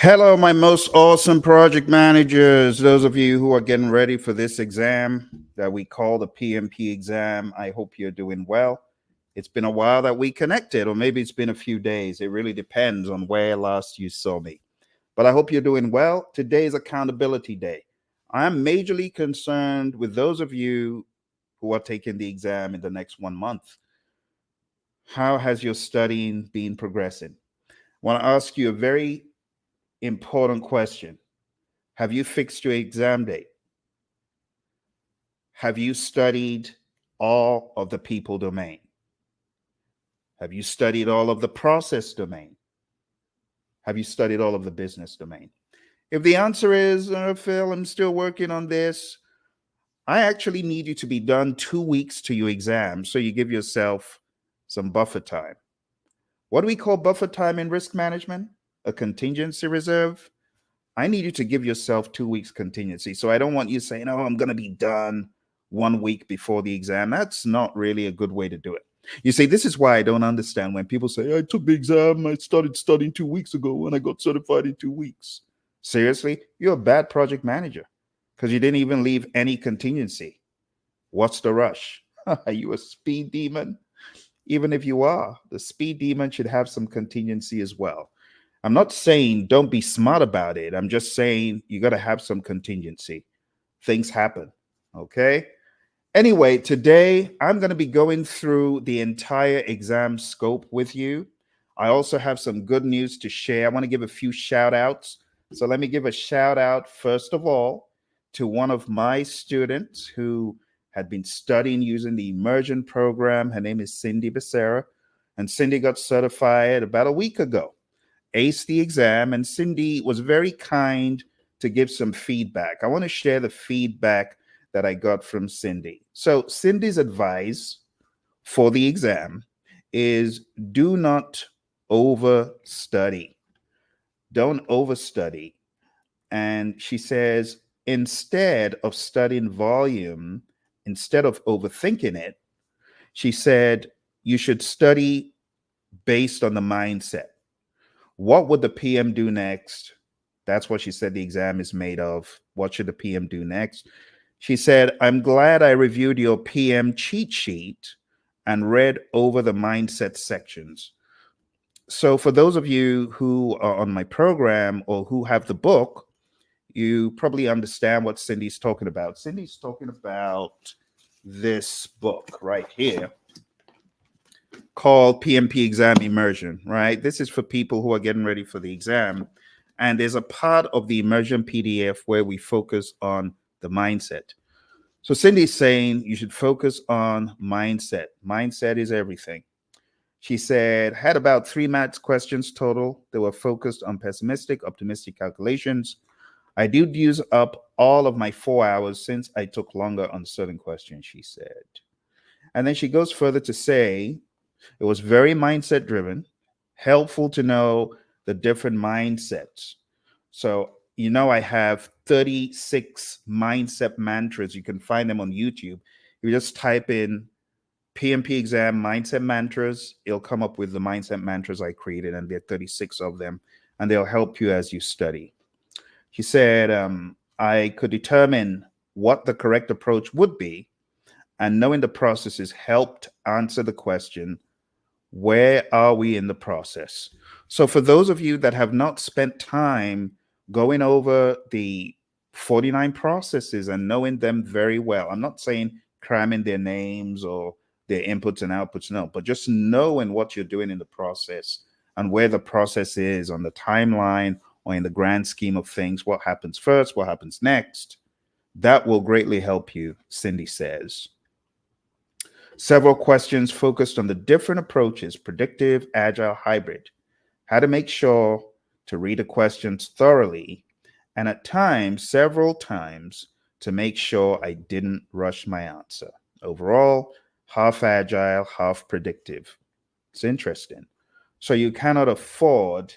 Hello, my most awesome project managers. Those of you who are getting ready for this exam that we call the PMP exam, I hope you're doing well. It's been a while that we connected, or maybe it's been a few days. It really depends on where last you saw me. But I hope you're doing well. Today is accountability day. I'm majorly concerned with those of you who are taking the exam in the next 1 month. How has your studying been progressing? I want to ask you a very important question. Have you fixed your exam date? Have you studied all of the people domain? Have you studied all of the process domain? Have you studied all of the business domain? If the answer is, Phil, I'm still working on this, I actually need you to be done 2 weeks to your exam so you give yourself some buffer time. What do we call buffer time in risk management? A contingency reserve. I need you to give yourself 2 weeks contingency. So I don't want you saying, oh, I'm going to be done 1 week before the exam. That's not really a good way to do it. You see, this is why I don't understand when people say, I took the exam, I started studying 2 weeks ago, and I got certified in 2 weeks. Seriously, you're a bad project manager because you didn't even leave any contingency. What's the rush? Are you a speed demon? Even if you are, the speed demon should have some contingency as well. I'm not saying don't be smart about it. I'm just saying you got to have some contingency. Things happen. Okay. Anyway, today I'm going to be going through the entire exam scope with you. I also have some good news to share. I want to give a few shout outs. So let me give a shout out, first of all, to one of my students who had been studying using the immersion program. Her name is Cindy Becerra, and Cindy got certified about a week ago, aced the exam, and Cindy was very kind to give some feedback. I want to share the feedback that I got from Cindy. So, Cindy's advice for the exam is do not overstudy. Don't overstudy. And she says, instead of studying volume, instead of overthinking it, she said, you should study based on the mindset. What would the PM do next? That's what she said the exam is made of. What should the PM do next? She said, I'm glad I reviewed your PM cheat sheet and read over the mindset sections. So, for those of you who are on my program or who have the book, you probably understand what Cindy's talking about. Cindy's talking about this book right here called PMP Exam Immersion, right? This is for people who are getting ready for the exam. And there's a part of the immersion PDF where we focus on the mindset. So Cindy's saying you should focus on mindset. Mindset is everything. She said, had about 3 maths questions total. They were focused on pessimistic, optimistic calculations. I did use up all of my 4 hours since I took longer on certain questions, she said. And then she goes further to say, it was very mindset driven, helpful to know the different mindsets. So, I have 36 mindset mantras. You can find them on YouTube. You just type in PMP exam mindset mantras, it'll come up with the mindset mantras I created, and there are 36 of them, and they'll help you as you study. He said, I could determine what the correct approach would be, and knowing the processes helped answer the question, where are we in the process? So for those of you that have not spent time going over the 49 processes and knowing them very well, I'm not saying cramming their names or their inputs and outputs, no, but just knowing what you're doing in the process and where the process is on the timeline or in the grand scheme of things, what happens first, what happens next, that will greatly help you, Cindy says. Several questions focused on the different approaches, predictive, agile, hybrid, how to make sure to read the questions thoroughly, and at times, several times, to make sure I didn't rush my answer. Overall, half agile, half predictive. It's interesting. So you cannot afford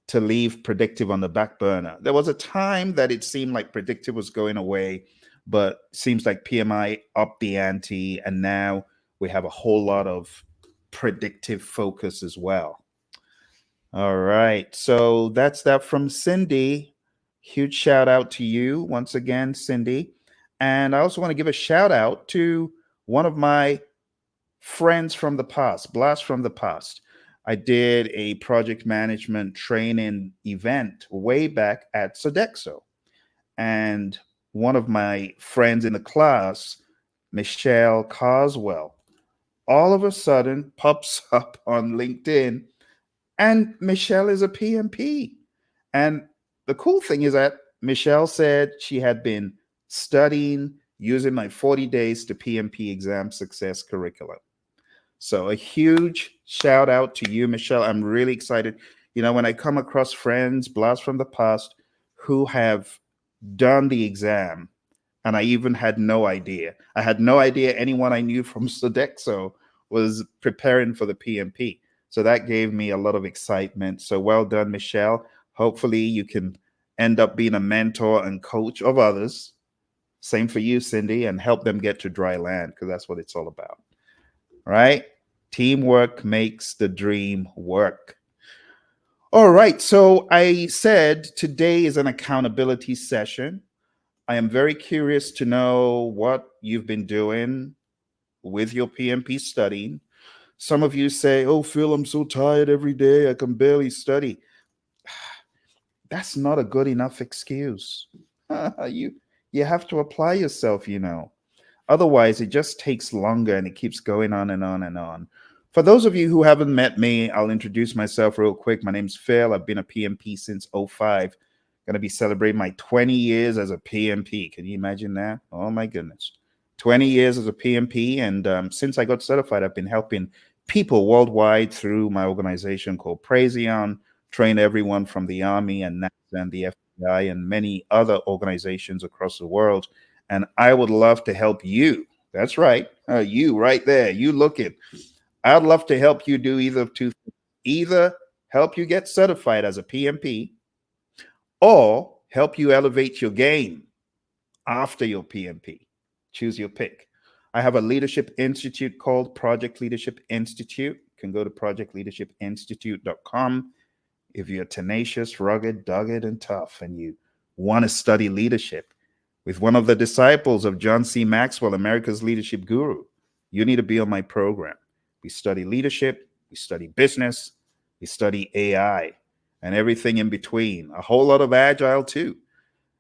to leave predictive on the back burner. There was a time that it seemed like predictive was going away, but seems like PMI upped the ante, and now we have a whole lot of predictive focus as well. All right. So that's that from Cindy. Huge shout out to you once again, Cindy. And I also want to give a shout out to one of my friends from the past, blast from the past. I did a project management training event way back at Sodexo. And one of my friends in the class, Michelle Coswell, all of a sudden pops up on LinkedIn, and Michelle is a PMP. And the cool thing is that Michelle said she had been studying using my 40 days to PMP exam success curriculum. So a huge shout out to you, Michelle. I'm really excited. You know, when I come across friends, blast from the past, who have done the exam, and I even had no idea. I had no idea anyone I knew from Sodexo was preparing for the PMP. So that gave me a lot of excitement. So well done, Michelle. Hopefully you can end up being a mentor and coach of others. Same for you, Cindy, and help them get to dry land, because that's what it's all about. Right? Teamwork makes the dream work. All right. So I said today is an accountability session. I am very curious to know what you've been doing with your PMP studying. Some of you say, "Oh, Phil, I'm so tired every day. I can barely study." That's not a good enough excuse. you you have to apply yourself, you know. Otherwise, it just takes longer and it keeps going on and on and on. For those of you who haven't met me, I'll introduce myself real quick. My name's Phil. I've been a PMP since '05. Going to be celebrating my 20 years as a PMP. Can you imagine that? Oh my goodness. 20 years as a PMP. And since I got certified, I've been helping people worldwide through my organization called Praizion, train everyone from the Army and NASA and the FBI and many other organizations across the world. And I would love to help you. That's right. You right there. You looking. I'd love to help you do either of two things. Either help you get certified as a PMP or help you elevate your game after your PMP. Choose your pick. I have a leadership institute called Project Leadership Institute. You can go to projectleadershipinstitute.com. If you're tenacious, rugged, dogged, and tough, and you want to study leadership with one of the disciples of John C. Maxwell, America's leadership guru, you need to be on my program. We study leadership, we study business, we study AI, and everything in between. A whole lot of agile too.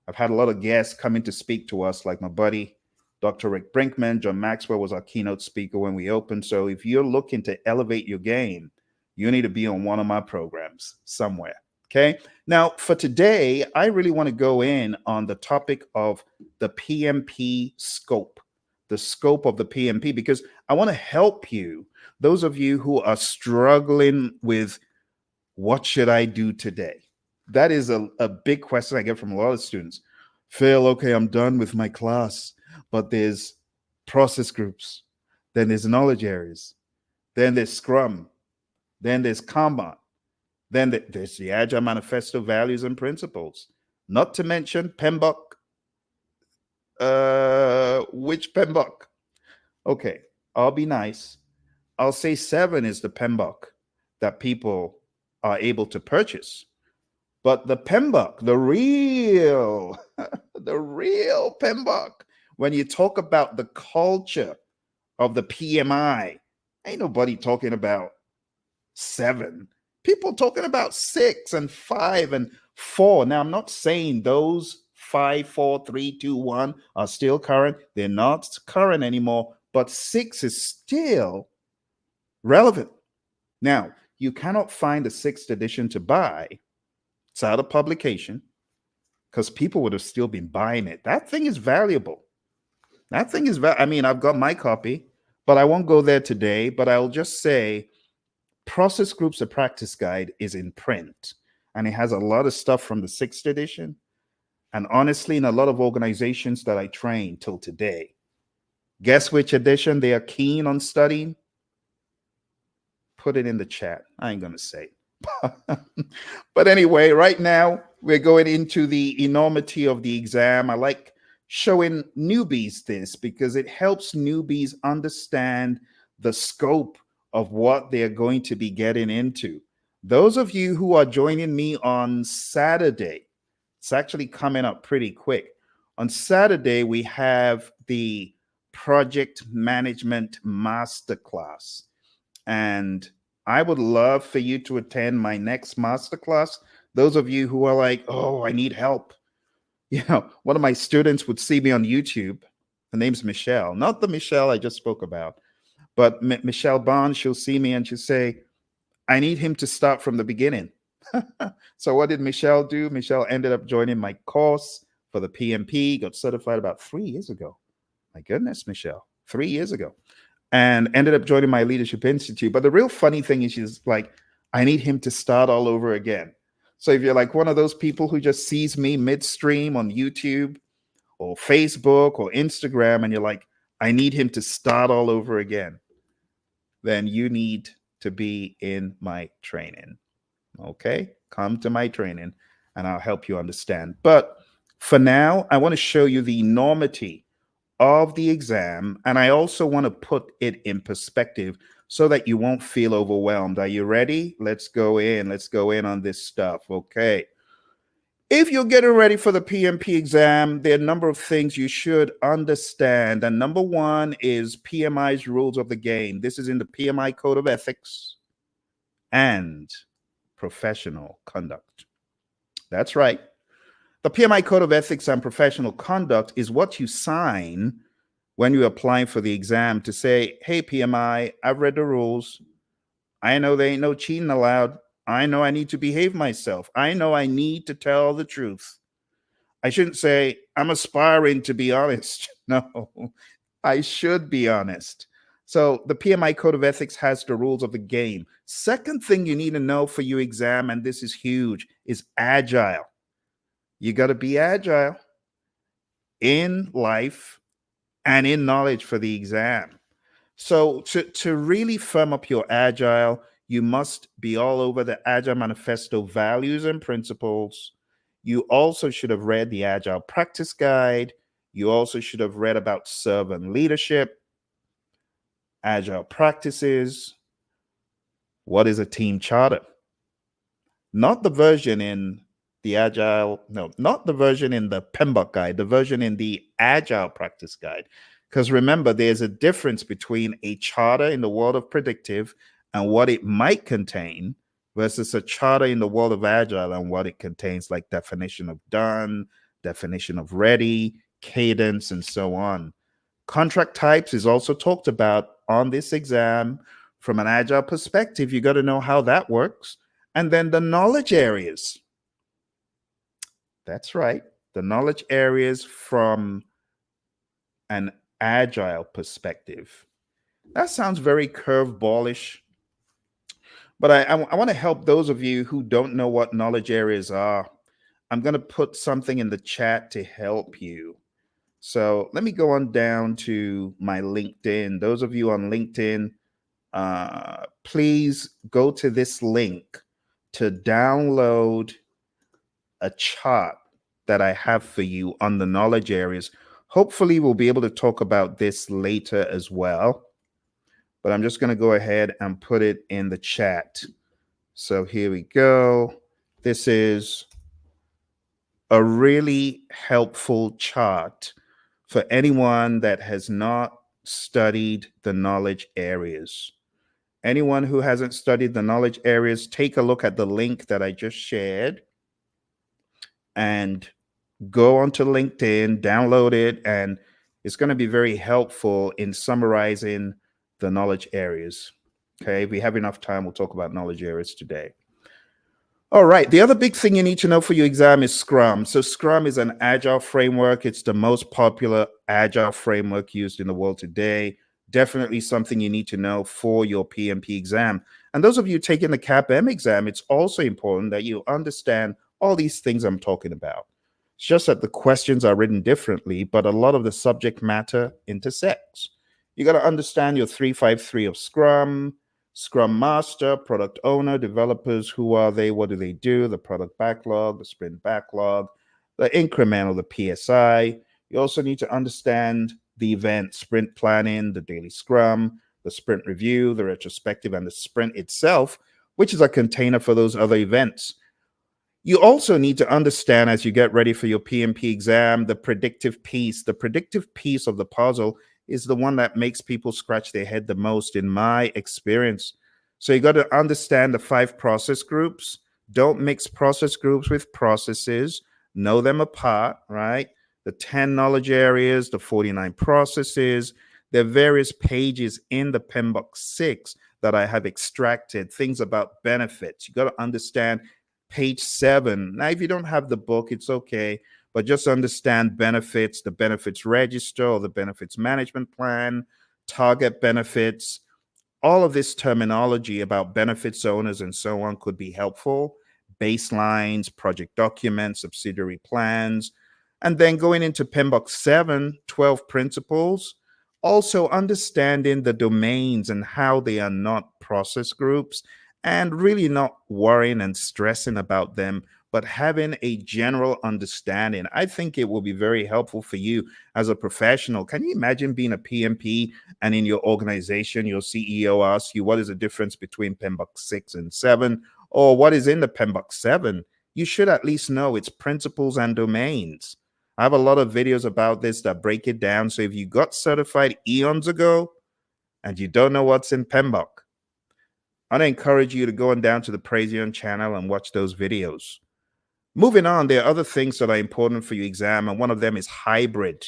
I've had a lot of guests coming to speak to us, like my buddy, Dr. Rick Brinkman. John Maxwell was our keynote speaker when we opened. So if you're looking to elevate your game, you need to be on one of my programs somewhere. Okay. Now, for today, I really want to go in on the topic of the PMP scope, the scope of the PMP, because I want to help you, those of you who are struggling with what should I do today? That is a big question I get from a lot of students. Phil, okay, I'm done with my class, but there's process groups, then there's knowledge areas, then there's Scrum, then there's Kanban, then there's the Agile Manifesto values and principles, not to mention PMBOK. Which PMBOK? Okay, I'll be nice. I'll say 7 is the PMBOK that people are able to purchase. But the PMBOK, the real PMBOK, when you talk about the culture of the PMI, ain't nobody talking about 7. People talking about 6 and 5 and 4. Now, I'm not saying those 5, 4, 3, 2, 1 are still current. They're not current anymore, but 6 is still relevant. Now, you cannot find a 6th edition to buy. It's out of publication because people would have still been buying it. That thing is valuable. That thing is, I mean, I've got my copy, but I won't go there today. But I'll just say Process Groups, a Practice Guide is in print, and it has a lot of stuff from the 6th edition. And honestly, in a lot of organizations that I train till today, guess which edition they are keen on studying? Put it in the chat. I ain't going to say. But anyway, right now we're going into the enormity of the exam. I like showing newbies this because it helps newbies understand the scope of what they're going to be getting into. Those of you who are joining me on Saturday, it's actually coming up pretty quick. On Saturday, we have the Project Management Masterclass. And I would love for you to attend my next masterclass. Those of you who are like, oh, I need help. One of my students would see me on YouTube. Her name's Michelle, not the Michelle I just spoke about, but Michelle Bond. She'll see me and she'll say, I need him to start from the beginning. So what did Michelle do? Michelle ended up joining my course for the PMP, got certified about 3 years ago. My goodness, Michelle, 3 years ago. And ended up joining my Leadership Institute. But the real funny thing is she's like, I need him to start all over again. So if you're like one of those people who just sees me midstream on YouTube or Facebook or Instagram, and you're like, I need him to start all over again, then you need to be in my training. Okay? Come to my training and I'll help you understand. But for now, I want to show you the enormity of the exam, and I also want to put it in perspective so that you won't feel overwhelmed. Are you ready? Let's go in. Let's go in on this stuff. Okay. If you're getting ready for the PMP exam, there are a number of things you should understand. And number one is PMI's rules of the game. This is in the PMI Code of Ethics and Professional Conduct. That's right. The PMI Code of Ethics and Professional Conduct is what you sign when you're applying for the exam to say, hey, PMI, I've read the rules. I know there ain't no cheating allowed. I know I need to behave myself. I know I need to tell the truth. I shouldn't say, I'm aspiring to be honest. No, I should be honest. So the PMI Code of Ethics has the rules of the game. Second thing you need to know for your exam, and this is huge, is agile. You got to be agile in life and in knowledge for the exam. So to really firm up your agile, you must be all over the Agile Manifesto values and principles. You also should have read the Agile Practice Guide. You also should have read about servant leadership, agile practices. What is a team charter? Not the version in the Agile, no, not the version in the PMBOK guide, the version in the Agile Practice Guide. Because remember, there's a difference between a charter in the world of predictive and what it might contain versus a charter in the world of Agile and what it contains, like definition of done, definition of ready, cadence, and so on. Contract types is also talked about on this exam. From an Agile perspective, you got to know how that works. And then the knowledge areas. That's right. The knowledge areas from an Agile perspective. That sounds very curveballish, but I want to help those of you who don't know what knowledge areas are. I'm going to put something in the chat to help you. So let me go on down to my LinkedIn. Those of you on LinkedIn, please go to this link to download a chart that I have for you on the knowledge areas. Hopefully, we'll be able to talk about this later as well. But I'm just going to go ahead and put it in the chat. So here we go. This is a really helpful chart for anyone that has not studied the knowledge areas. Anyone who hasn't studied the knowledge areas, take a look at the link that I just shared and go onto LinkedIn, download it, and it's going to be very helpful in summarizing the knowledge areas. Okay, if we have enough time, we'll talk about knowledge areas today. All right, the other big thing you need to know for your exam is Scrum. So Scrum is an agile framework. It's the most popular agile framework used in the world today. Definitely something you need to know for your PMP exam. And those of you taking the CAPM exam, it's also important that you understand all these things I'm talking about. It's just that the questions are written differently, but a lot of the subject matter intersects. You got to understand your 353 of Scrum, Scrum Master, Product Owner, Developers, who are they, what do they do, the product backlog, the sprint backlog, the incremental, the PSI. You also need to understand the event, sprint planning, the daily Scrum, the sprint review, the retrospective, and the sprint itself, which is a container for those other events. You also need to understand as you get ready for your PMP exam, the predictive piece. The predictive piece of the puzzle is the one that makes people scratch their head the most, in my experience. So you got to understand the 5 process groups. Don't mix process groups with processes. Know them apart, right? The 10 knowledge areas, the 49 processes. There are various pages in the PMBOK 6 that I have extracted, things about benefits. You got to understand page 7. Now, if you don't have the book, it's okay, but just understand benefits, the benefits register or the benefits management plan, target benefits. All of this terminology about benefits owners and so on could be helpful. Baselines, project documents, subsidiary plans, and then going into PMBOK 7, 12 principles. Also understanding the domains and how they are not process groups, and really not worrying and stressing about them, but having a general understanding. I think it will be very helpful for you as a professional. Can you imagine being a PMP and in your organization, your CEO asks you, what is the difference between PMBOK 6 and 7? Or what is in the PMBOK 7? You should at least know its principles and domains. I have a lot of videos about this that break it down. So if you got certified eons ago and you don't know what's in PMBOK, I'd encourage you to go on down to the Praision channel and watch those videos. Moving on, there are other things that are important for your exam, and one of them is hybrid.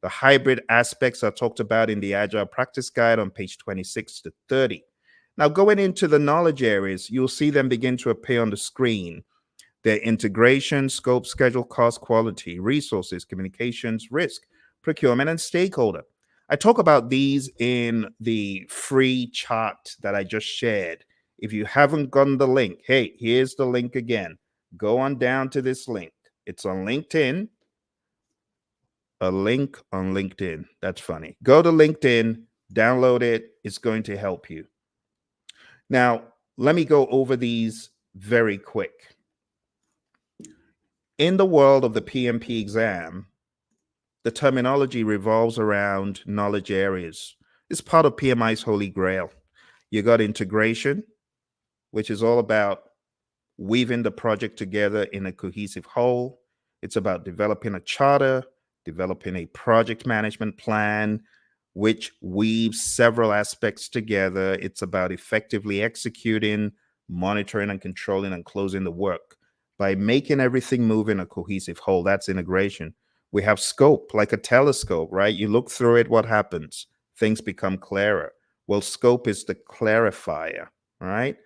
The hybrid aspects are talked about in the Agile Practice Guide on page 26 to 30. Now, going into the knowledge areas, you'll see them begin to appear on the screen. Their integration, scope, schedule, cost, quality, resources, communications, risk, procurement, and stakeholder. I talk about these in the free chart that I just shared. If you haven't gotten the link, hey, here's the link again. Go on down to this link. It's on LinkedIn. A link on LinkedIn. That's funny. Go to LinkedIn, download it. It's going to help you. Now, let me go over these very quick. In the world of the PMP exam, the terminology revolves around knowledge areas. It's part of PMI's Holy Grail. You got integration, which is all about weaving the project together in a cohesive whole. It's about developing a charter, developing a project management plan, which weaves several aspects together. It's about effectively executing, monitoring, and controlling and closing the work by making everything move in a cohesive whole. That's integration. We have scope, like a telescope, right? You look through it, what happens? Things become clearer. Well, scope is the clarifier, right?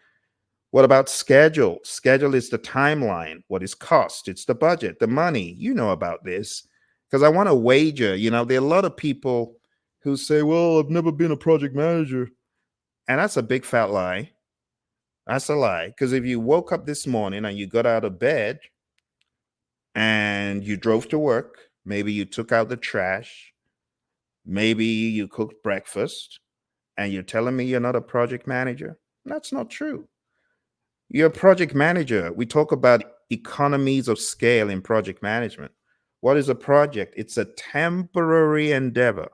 What about schedule? Schedule is the timeline. What is cost? It's the budget, the money. You know about this. Because I want to wager, there are a lot of people who say, well, I've never been a project manager. And that's a big fat lie. That's a lie. Because if you woke up this morning and you got out of bed and you drove to work, maybe you took out the trash, maybe you cooked breakfast, and you're telling me you're not a project manager, that's not true. You're a project manager. We talk about economies of scale in project management. What is a project? It's a temporary endeavor.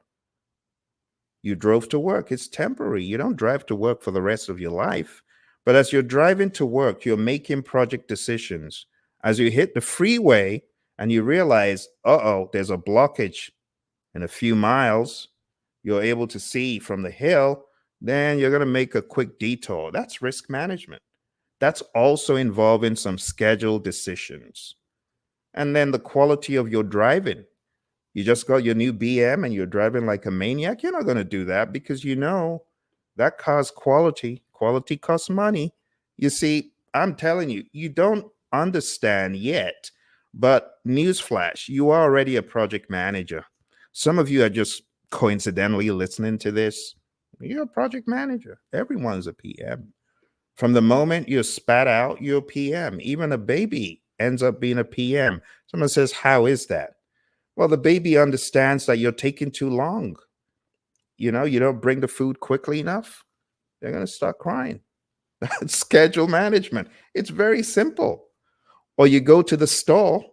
You drove to work. It's temporary. You don't drive to work for the rest of your life. But as you're driving to work, you're making project decisions. As you hit the freeway and you realize, uh-oh, there's a blockage in a few miles, you're able to see from the hill, then you're going to make a quick detour. That's risk management. That's also involving some scheduled decisions. And then the quality of your driving. You just got your new BM and you're driving like a maniac. You're not going to do that because you know that car's quality. Quality costs money. You see, I'm telling you, you don't understand yet, but newsflash, you are already a project manager. Some of you are just coincidentally listening to this. You're a project manager. Everyone's a PM. From the moment you're spat out, you're a PM. Even a baby ends up being a PM. Someone says, how is that? Well, the baby understands that you're taking too long. You don't bring the food quickly enough, they're going to start crying. That's schedule management. It's very simple. Or you go to the store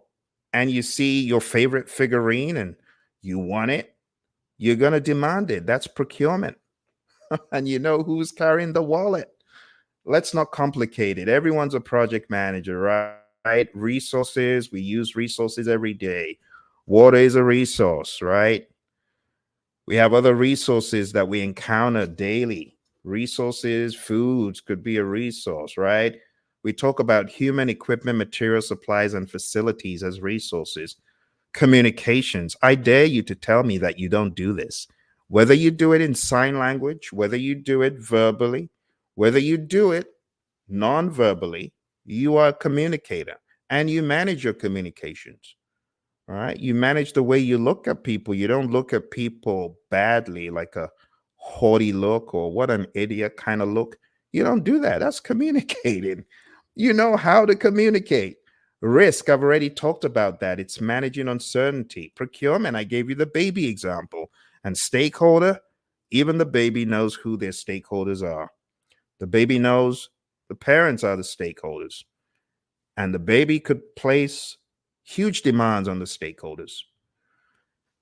and you see your favorite figurine and you want it, you're going to demand it. That's procurement. And you know who's carrying the wallet. Let's not complicate it. Everyone's a project manager, right? Resources, we use resources every day. Water is a resource, right? We have other resources that we encounter daily. Resources, foods could be a resource, right? We talk about human equipment, material supplies, and facilities as resources. Communications. I dare you to tell me that you don't do this. Whether you do it in sign language, whether you do it verbally, whether you do it non verbally, you are a communicator and you manage your communications. All right. You manage the way you look at people. You don't look at people badly, like a haughty look or what an idiot kind of look. You don't do that. That's communicating. You know how to communicate. Risk, I've already talked about that. It's managing uncertainty. Procurement, I gave you the baby example. And stakeholder, even the baby knows who their stakeholders are. The baby knows the parents are the stakeholders, and the baby could place huge demands on the stakeholders.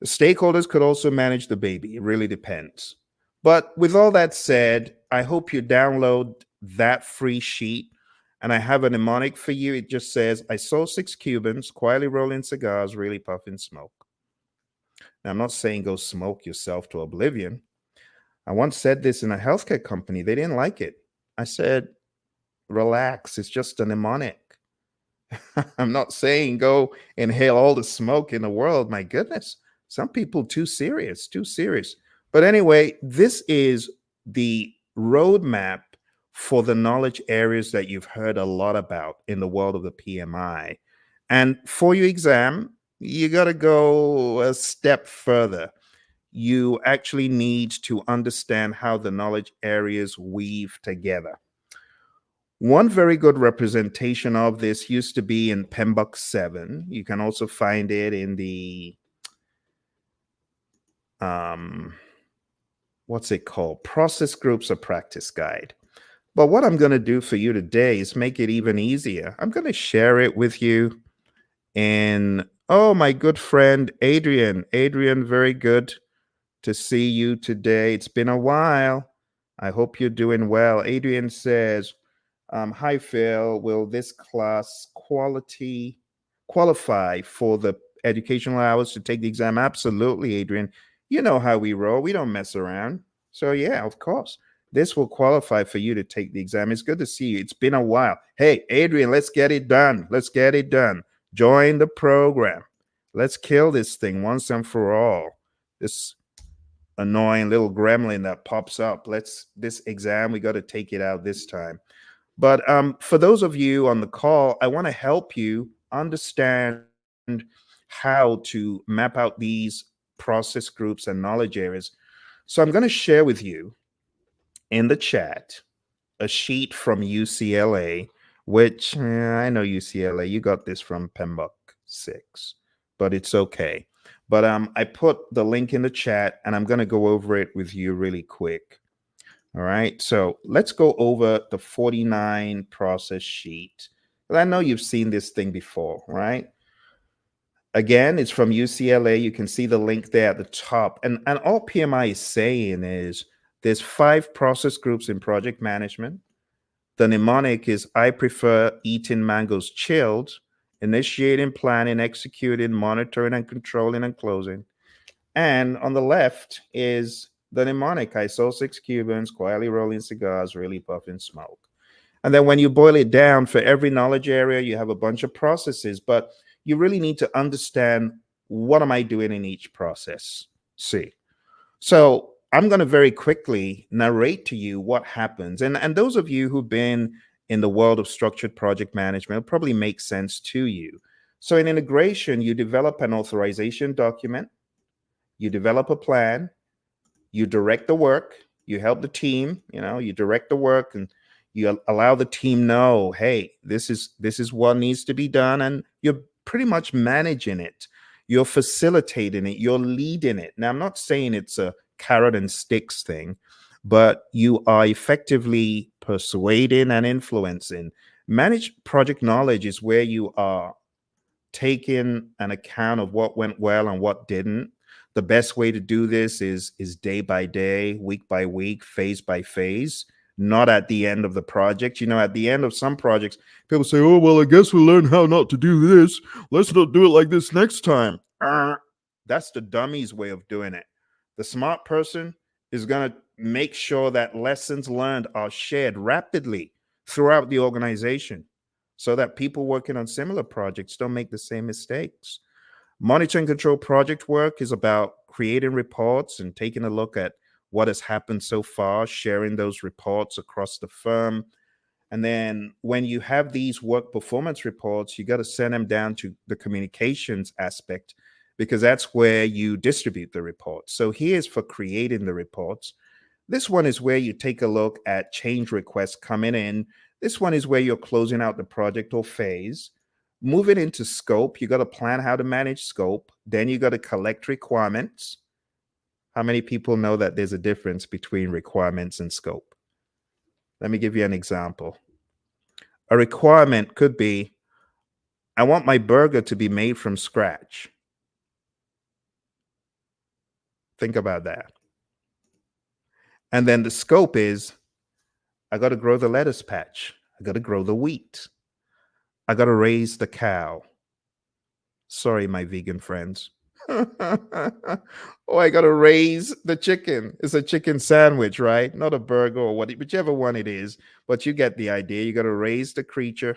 The stakeholders could also manage the baby. It really depends. But with all that said, I hope you download that free sheet. And I have a mnemonic for you. It just says, I saw six Cubans quietly rolling cigars, really puffing smoke. Now, I'm not saying go smoke yourself to oblivion. I once said this in a healthcare company. They didn't like it. I said, relax. It's just a mnemonic. I'm not saying go inhale all the smoke in the world. My goodness. Some people too serious, too serious. But anyway, this is the roadmap for the knowledge areas that you've heard a lot about in the world of the PMI. And for your exam, you got to go a step further. You actually need to understand how the knowledge areas weave together. One very good representation of this used to be in PMBOK 7. You can also find it in the what's it called? Process Groups or Practice Guide. But what I'm going to do for you today is make it even easier. I'm going to share it with you. And oh, my good friend Adrian. Adrian, very good to see you today. It's been a while. I hope you're doing well. Adrian says, hi, Phil. Will this class qualify for the educational hours to take the exam? Absolutely, Adrian. You know how we roll. We don't mess around. So, yeah, of course. This will qualify for you to take the exam. It's good to see you. It's been a while. Hey, Adrian, let's get it done. Let's get it done. Join the program. Let's kill this thing once and for all. This annoying little gremlin that pops up. This exam, we got to take it out this time. But for those of you on the call, I want to help you understand how to map out these process groups and knowledge areas. So I'm going to share with you in the chat a sheet from UCLA, which I know UCLA, you got this from PMBOK 6, but it's okay. But I put the link in the chat and I'm going to go over it with you really quick. All right, so let's go over the 49 process sheet. And I know you've seen this thing before, right? Again, it's from UCLA. You can see the link there at the top. And all PMI is saying is there's 5 process groups in project management. The mnemonic is I prefer eating mangoes chilled, initiating, planning, executing, monitoring, and controlling and closing. And on the left is the mnemonic. I saw 6 Cubans quietly rolling cigars, really puffing smoke. And then when you boil it down, for every knowledge area, you have a bunch of processes, but you really need to understand what am I doing in each process. See. So I'm going to very quickly narrate to you what happens. And those of you who've been in the world of structured project management, it'll probably make sense to you. So in integration, you develop an authorization document, you develop a plan, you direct the work, you help the team, you direct the work and you allow the team know, hey, this is what needs to be done, and you're pretty much managing it. You're facilitating it, you're leading it. Now, I'm not saying it's a carrot and sticks thing, but you are effectively persuading and influencing. Managed project knowledge is where you are taking an account of what went well and what didn't. The best way to do this is day by day, week by week, phase by phase. not at the end of the project. At the end of some projects, people say, oh, well, I guess we learned how not to do this. Let's not do it like this next time. That's the dummy's way of doing it. The smart person is going to make sure that lessons learned are shared rapidly throughout the organization so that people working on similar projects don't make the same mistakes. Monitor and control project work is about creating reports and taking a look at what has happened so far, sharing those reports across the firm. And then when you have these work performance reports, you got to send them down to the communications aspect because that's where you distribute the reports. So here's for creating the reports. This one is where you take a look at change requests coming in. This one is where you're closing out the project or phase. Moving into scope, you got to plan how to manage scope. Then you got to collect requirements. How many people know that there's a difference between requirements and scope? Let me give you an example. A requirement could be, I want my burger to be made from scratch. Think about that. And then the scope is, I got to grow the lettuce patch. I got to grow the wheat. I got to raise the cow. Sorry, my vegan friends. Oh, I got to raise the chicken. It's a chicken sandwich, right? Not a burger or whichever one it is. But you get the idea. You got to raise the creature.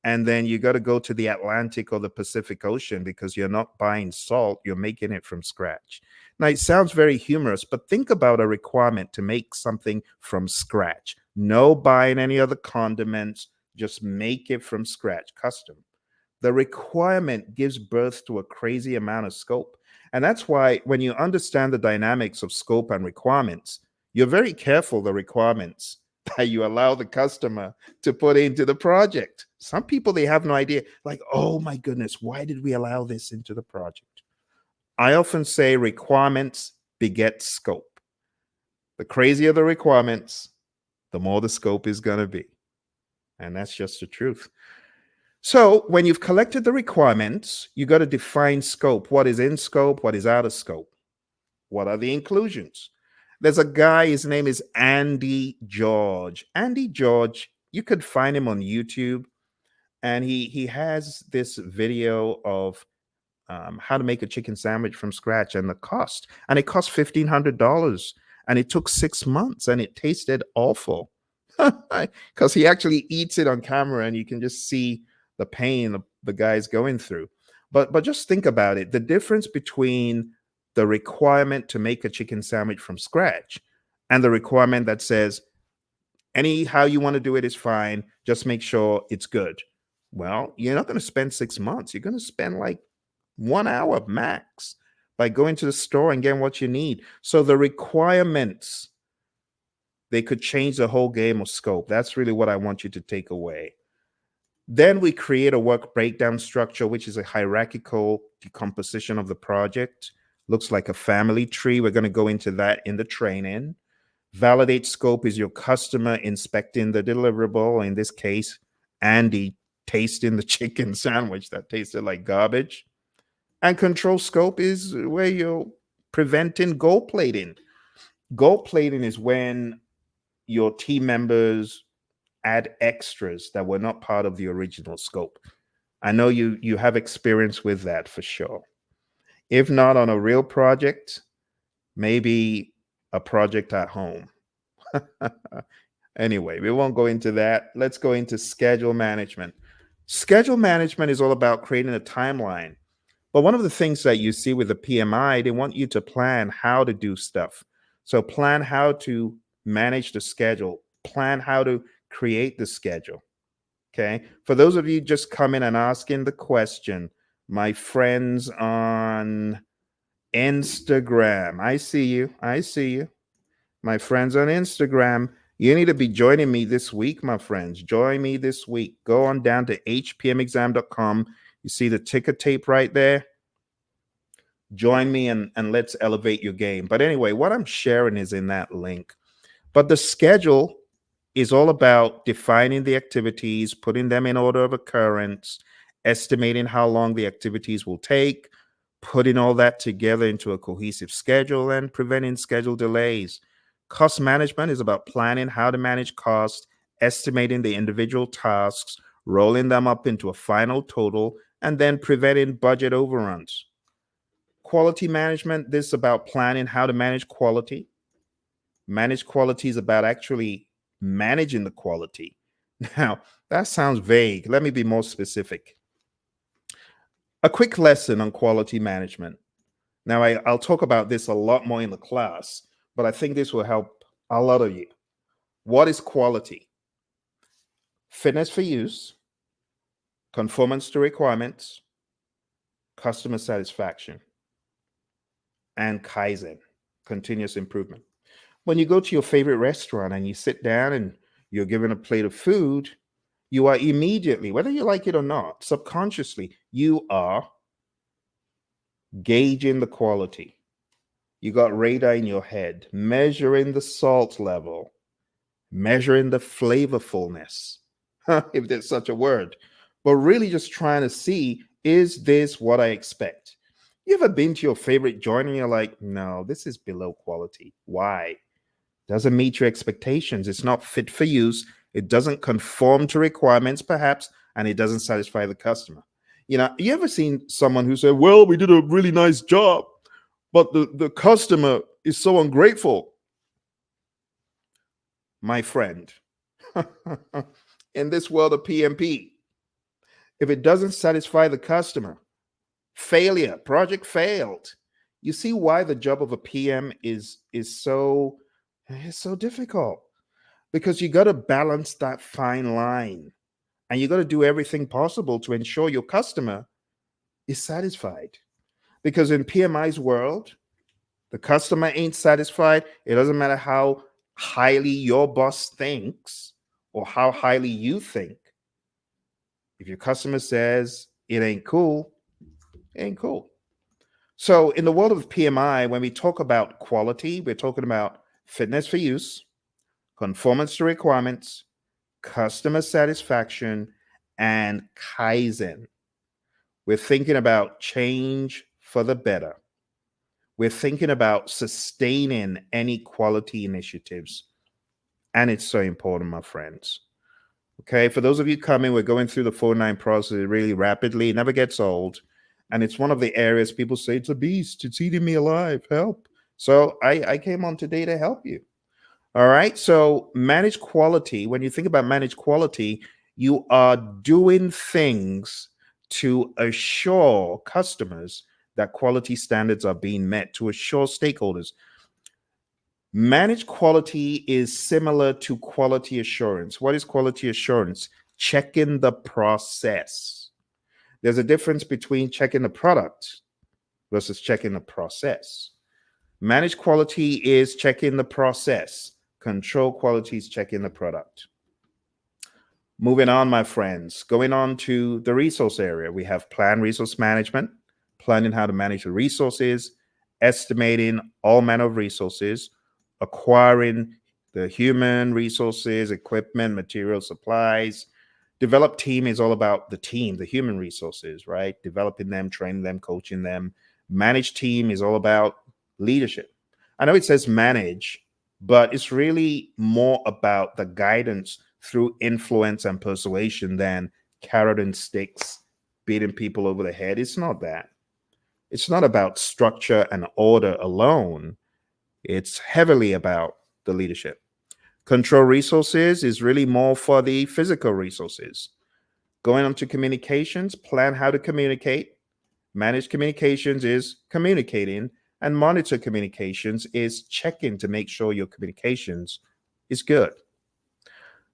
And then you got to go to the Atlantic or the Pacific Ocean because you're not buying salt. You're making it from scratch. Now, it sounds very humorous, but think about a requirement to make something from scratch. No buying any other condiments. Just make it from scratch, custom. The requirement gives birth to a crazy amount of scope. And that's why when you understand the dynamics of scope and requirements, you're very careful the requirements that you allow the customer to put into the project. Some people, they have no idea, like, oh my goodness, why did we allow this into the project? I often say requirements beget scope. The crazier the requirements, the more the scope is going to be. And that's just the truth. So when you've collected the requirements, you got to define scope. What is in scope? What is out of scope? What are the inclusions? There's a guy, his name is Andy George. Andy George, you could find him on YouTube. And he has this video of how to make a chicken sandwich from scratch and the cost. And it cost $1,500. And it took 6 months and it tasted awful. Because he actually eats it on camera and you can just see the pain the guy's going through. But just think about it. The difference between the requirement to make a chicken sandwich from scratch and the requirement that says, anyhow you want to do it is fine, just make sure it's good. Well, you're not going to spend 6 months. You're going to spend like 1 hour max by going to the store and getting what you need. So the requirements, they could change the whole game of scope. That's really what I want you to take away. Then we create a work breakdown structure, which is a hierarchical decomposition of the project. Looks like a family tree. We're going to go into that in the training. Validate scope is your customer inspecting the deliverable. In this case, Andy tasting the chicken sandwich that tasted like garbage. And control scope is where you're preventing gold plating. Gold plating is when your team members add extras that were not part of the original scope. I know you have experience with that for sure. If not on a real project, maybe a project at home. Anyway, we won't go into that. Let's go into schedule management. Schedule management is all about creating a timeline. But one of the things that you see with the PMI, they want you to plan how to do stuff. So plan how to manage the schedule, plan how to create the schedule. Okay. For those of you just coming and asking the question, my friends on Instagram, I see you. I see you. My friends on Instagram, you need to be joining me this week, my friends. Join me this week. Go on down to hpmexam.com. You see the ticker tape right there? Join me and let's elevate your game. But anyway, what I'm sharing is in that link. But the schedule is all about defining the activities, putting them in order of occurrence, estimating how long the activities will take, putting all that together into a cohesive schedule, and preventing schedule delays. Cost management is about planning how to manage costs, estimating the individual tasks, rolling them up into a final total, and then preventing budget overruns. Quality management, this is about planning how to manage quality. Manage quality is about actually managing the quality. Now, that sounds vague. Let me be more specific. A quick lesson on quality management. Now, I'll talk about this a lot more in the class, but I think this will help a lot of you. What is quality? Fitness for use, conformance to requirements, customer satisfaction, and Kaizen, continuous improvement. When you go to your favorite restaurant and you sit down and you're given a plate of food, you are immediately, whether you like it or not, subconsciously, you are gauging the quality. You got radar in your head, measuring the salt level, measuring the flavorfulness, if there's such a word, but really just trying to see, is this what I expect? You ever been to your favorite joint and you're like, no, this is below quality. Why? Doesn't meet your expectations. It's not fit for use. It doesn't conform to requirements, perhaps, and it doesn't satisfy the customer. You ever seen someone who said, well, we did a really nice job, but the customer is so ungrateful? My friend, in this world of PMP, if it doesn't satisfy the customer, failure, project failed. You see why the job of a PM is so difficult, because you got to balance that fine line and you got to do everything possible to ensure your customer is satisfied. Because in PMI's world, the customer ain't satisfied. It doesn't matter how highly your boss thinks or how highly you think. If your customer says it ain't cool, it ain't cool. So in the world of PMI, when we talk about quality, we're talking about fitness for use, conformance to requirements, customer satisfaction, and Kaizen. We're thinking about change for the better. We're thinking about sustaining any quality initiatives. And it's so important, my friends. Okay, for those of you coming, we're going through the 4-9 process really rapidly. It never gets old. And it's one of the areas people say, it's a beast. It's eating me alive. Help. So I came on today to help you. All right. So manage quality. When you think about manage quality, you are doing things to assure customers that quality standards are being met, to assure stakeholders. Managed quality is similar to quality assurance. What is quality assurance? Checking the process. There's a difference between checking the product versus checking the process. Managed quality is checking the process. Control quality is checking the product. Moving on, my friends, going on to the resource area. We have plan resource management, planning how to manage the resources, estimating all manner of resources, acquiring the human resources, equipment, materials, supplies. Develop team is all about the team, the human resources, right? Developing them, training them, coaching them. Manage team is all about leadership. I know it says manage, but it's really more about the guidance through influence and persuasion than carrot and sticks, beating people over the head. It's not that. It's not about structure and order alone. It's heavily about the leadership. Control resources is really more for the physical resources. Going on to communications, plan how to communicate. Manage communications is communicating, and monitor communications is checking to make sure your communications is good.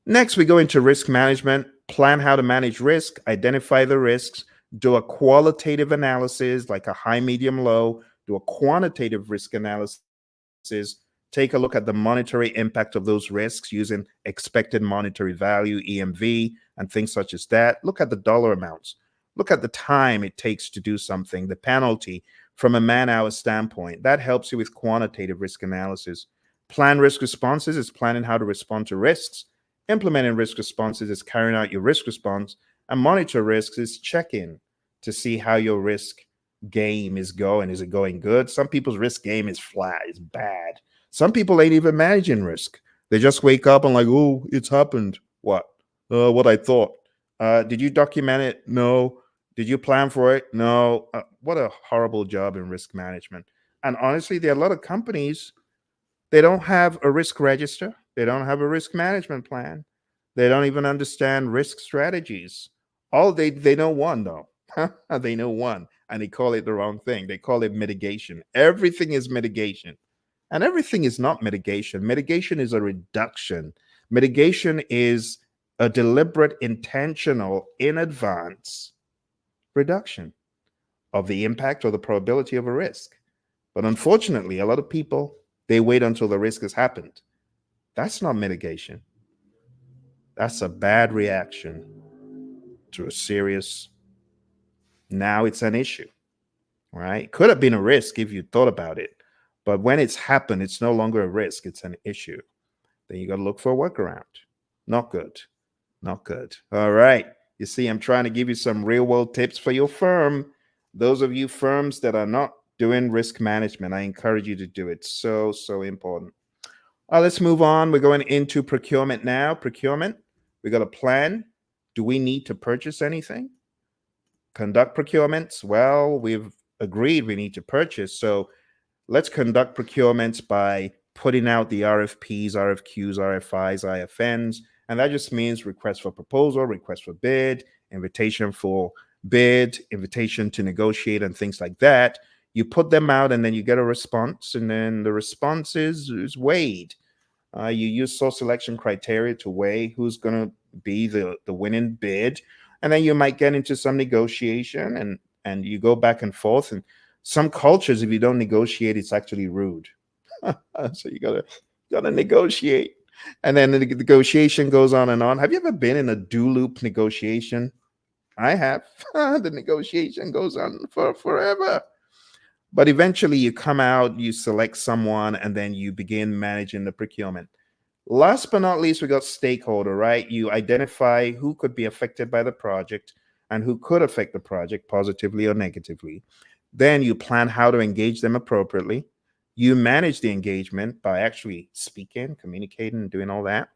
Next, we go into risk management, plan how to manage risk, identify the risks, do a qualitative analysis like a high, medium, low, do a quantitative risk analysis, take a look at the monetary impact of those risks using expected monetary value, EMV, and things such as that. Look at the dollar amounts. Look at the time it takes to do something, the penalty from a man-hour standpoint. That helps you with quantitative risk analysis. Plan risk responses is planning how to respond to risks. Implementing risk responses is carrying out your risk response. And monitor risks is checking to see how your risk game is going. Is it going good? Some people's risk game is flat, it's bad. Some people ain't even managing risk. They just wake up and like, oh, it's happened. What? What I thought. Did you document it? No. Did you plan for it? No. What a horrible job in risk management. And honestly, there are a lot of companies, they don't have a risk register. They don't have a risk management plan. They don't even understand risk strategies. All they know one though. They know one, and they call it the wrong thing. They call it mitigation. Everything is mitigation. And everything is not mitigation. Mitigation is a reduction. Mitigation is a deliberate, intentional, in advance reduction of the impact or the probability of a risk. But unfortunately, a lot of people, they wait until the risk has happened. That's not mitigation. That's a bad reaction to a serious, now it's an issue, right? Could have been a risk if you thought about it. But when it's happened, it's no longer a risk, it's an issue. Then you got to look for a workaround. Not good. Not good. All right. You see, I'm trying to give you some real world tips for your firm. Those of you firms that are not doing risk management, I encourage you to do it. So, so important. Let's move on. We're going into procurement now. Procurement, we got a plan. Do we need to purchase anything? Conduct procurements. Well, we've agreed we need to purchase. So let's conduct procurements by putting out the RFPs, RFQs, RFIs, IFNs. And that just means request for proposal, request for bid, invitation for bid, invitation to negotiate, and things like that. You put them out and then you get a response, and then the response is weighed. You use source selection criteria to weigh who's going to be the winning bid. And then you might get into some negotiation, and you go back and forth. And some cultures, if you don't negotiate, it's actually rude. So you gotta negotiate. And then the negotiation goes on and on. Have you ever been in a do loop negotiation? I have. The negotiation goes on for forever. But eventually you come out, you select someone, and then you begin managing the procurement. Last but not least, we got stakeholder, right? You identify who could be affected by the project and who could affect the project positively or negatively. Then you plan how to engage them appropriately. You manage the engagement by actually speaking, communicating, doing all that.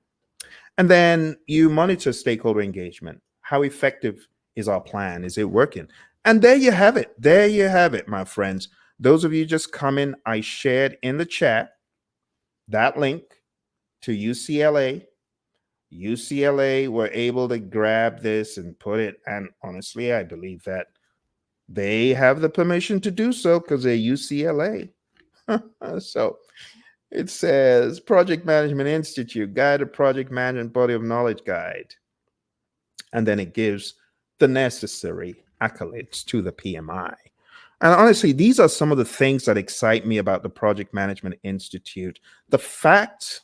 And then you monitor stakeholder engagement. How effective is our plan? Is it working? And there you have it. There you have it, my friends. Those of you just coming, I shared in the chat that link to UCLA. UCLA were able to grab this and put it, and honestly, I believe that they have the permission to do so because they're UCLA. So it says Project Management Institute, Guided Project Management Body of Knowledge Guide. And then it gives the necessary accolades to the PMI. And honestly, these are some of the things that excite me about the Project Management Institute. The fact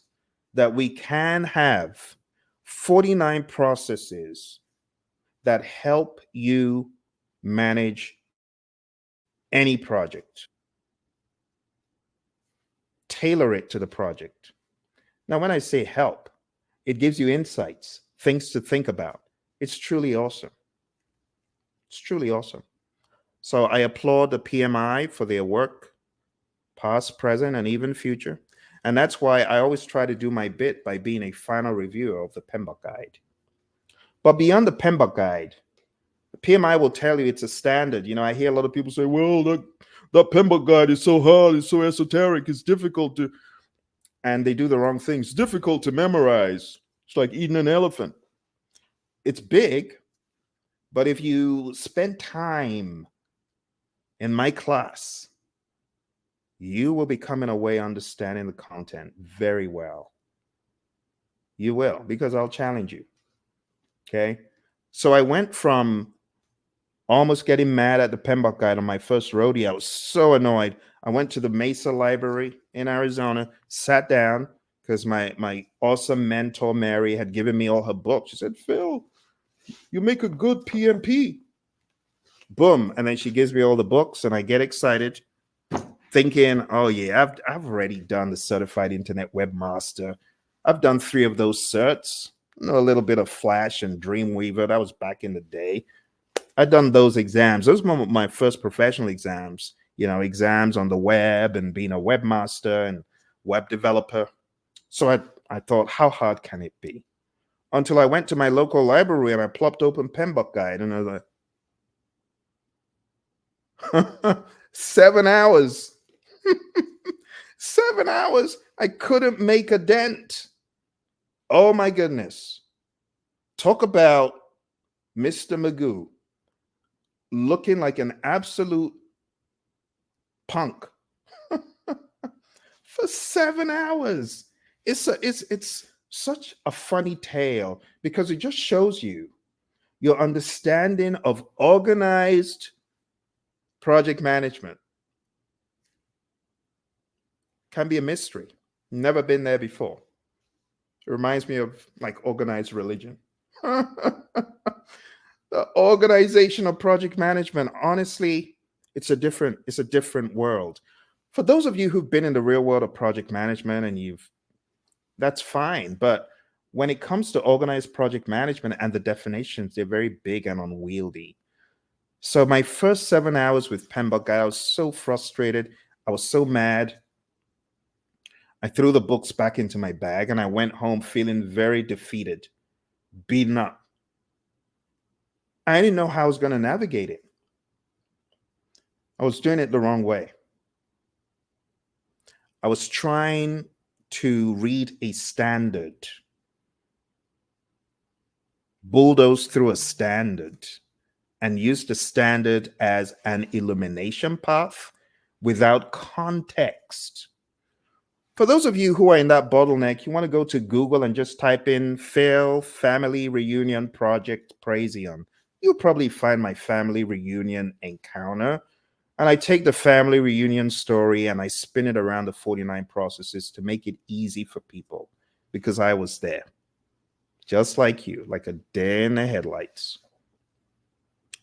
that we can have 49 processes that help you manage any project. Tailor it to the project. Now, when I say help, it gives you insights, things to think about. It's truly awesome. It's truly awesome. So I applaud the PMI for their work, past, present, and even future. And that's why I always try to do my bit by being a final reviewer of the PMBOK guide. But beyond the PMBOK guide, the PMI will tell you it's a standard. You know, I hear a lot of people say, well, that PMBOK guide is so hard, it's so esoteric, it's difficult to, and they do the wrong things. It's difficult to memorize. It's like eating an elephant. It's big, but if you spend time in my class, you will be coming away understanding the content very well. You will, because I'll challenge you. Okay. So I went from almost getting mad at the PMBOK guide on my first rodeo. I was so annoyed. I went to the Mesa Library in Arizona, sat down because my awesome mentor, Mary, had given me all her books. She said, Phil, you make a good PMP. Boom. And then she gives me all the books and I get excited thinking, oh yeah, I've already done the certified internet webmaster. I've done 3 of those certs. I know a little bit of Flash and Dreamweaver. That was back in the day. I'd done those exams. Those were my first professional exams, you know, exams on the web and being a webmaster and web developer. So I thought, how hard can it be? Until I went to my local library and I plopped open PMBOK guide and I was like, 7 hours. 7 hours. I couldn't make a dent. Oh my goodness. Talk about Mr. Magoo looking like an absolute punk for 7 hours. It's such a funny tale because it just shows you your understanding of organized project management can be a mystery. Never been there before. It reminds me of like organized religion. The organization of project management, honestly, it's a different world. For those of you who've been in the real world of project management and that's fine, but when it comes to organized project management and the definitions, they're very big and unwieldy. So my first 7 hours with PMBOK, I was so frustrated. I was so mad. I threw the books back into my bag and I went home feeling very defeated, beaten up. I didn't know how I was going to navigate it. I was doing it the wrong way. I was trying to read a standard, bulldoze through a standard, and use the standard as an illumination path without context. For those of you who are in that bottleneck, you want to go to Google and just type in Fail Family Reunion Project Praision. You'll probably find my family reunion encounter. And I take the family reunion story and I spin it around the 49 processes to make it easy for people because I was there, just like you, like a deer in the headlights,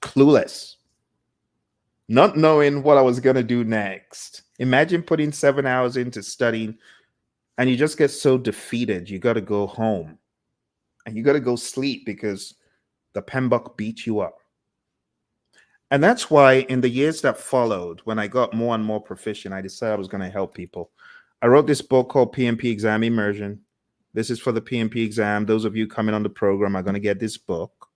clueless, not knowing what I was going to do next. Imagine putting 7 hours into studying and you just get so defeated. You got to go home and you got to go sleep because the PMBOK beat you up. And that's why in the years that followed, when I got more and more proficient, I decided I was going to help people. I wrote this book called PMP Exam Immersion. This is for the PMP exam. Those of you coming on the program are going to get this book.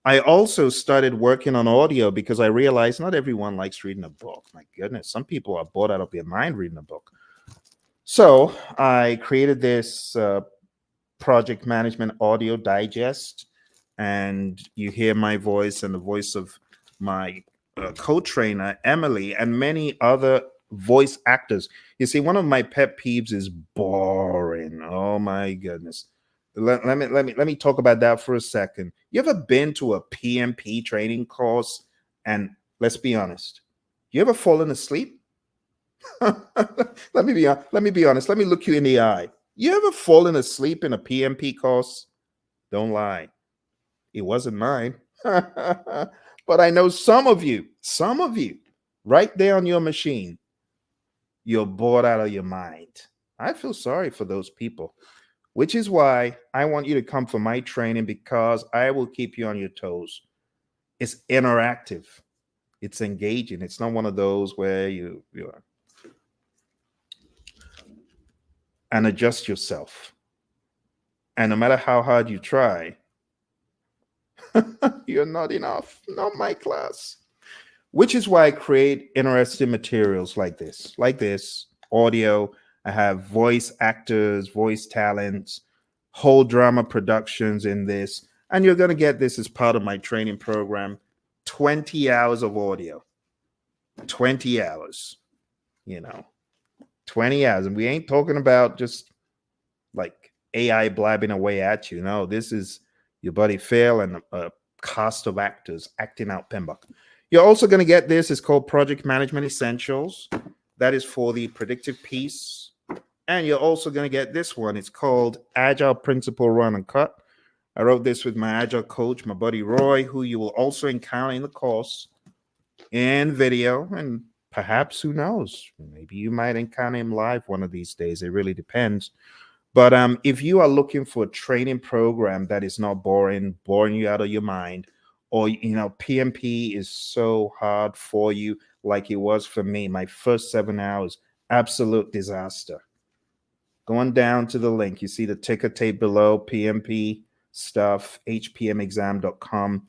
I also started working on audio because I realized not everyone likes reading a book. My goodness, some people are bored out of their mind reading a book. So I created this project management audio digest, and you hear my voice and the voice of my co-trainer, Emily, and many other voice actors. You see, one of my pet peeves is boring. Oh my goodness. Let me talk about that for a second. You ever been to a PMP training course and let's be honest, you ever fallen asleep? Let me be honest. Let me look you in the eye. You ever fallen asleep in a PMP course? Don't lie. It wasn't mine. But I know some of you, right there on your machine, you're bored out of your mind. I feel sorry for those people, which is why I want you to come for my training because I will keep you on your toes. It's interactive. It's engaging. It's not one of those where you and adjust yourself. And no matter how hard you try, you're not enough. Not my class. Which is why I create interesting materials like this audio. I have voice actors, voice talents, whole drama productions in this. And you're going to get this as part of my training program. 20 hours of audio, 20 hours, 20 hours. And we ain't talking about just like AI blabbing away at you. No, this is your buddy Phil and a cast of actors acting out PMBOK. You're also going to get this. It's called Project Management Essentials. That is for the predictive piece. And you're also going to get this one. It's called Agile Principle Run and Cut. I wrote this with my Agile coach, my buddy Roy, who you will also encounter in the course in video. And perhaps, who knows, maybe you might encounter him live one of these days. It really depends. But if you are looking for a training program that is not boring you out of your mind, or PMP is so hard for you like it was for me, my first 7 hours, absolute disaster. Going down to the link, you see the ticker tape below, PMP stuff, hpmexam.com.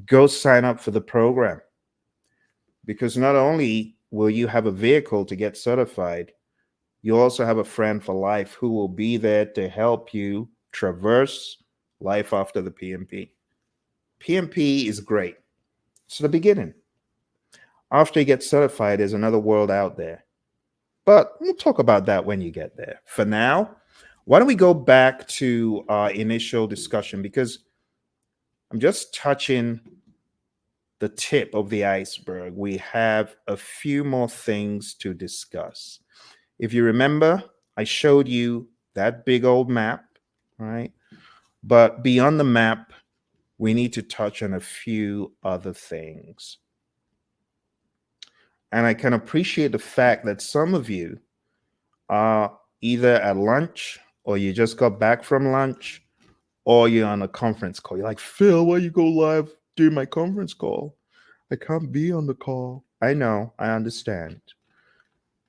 Go sign up for the program, because not only will you have a vehicle to get certified, you also have a friend for life who will be there to help you traverse life after the PMP. PMP is great. It's the beginning. After you get certified, there's another world out there. But we'll talk about that when you get there. For now, why don't we go back to our initial discussion, because I'm just touching the tip of the iceberg. We have a few more things to discuss. If you remember, I showed you that big old map, right? But beyond the map, we need to touch on a few other things. And I can appreciate the fact that some of you are either at lunch, or you just got back from lunch, or you're on a conference call. You're like, Phil, why you go live during my conference call? I can't be on the call. I know, I understand.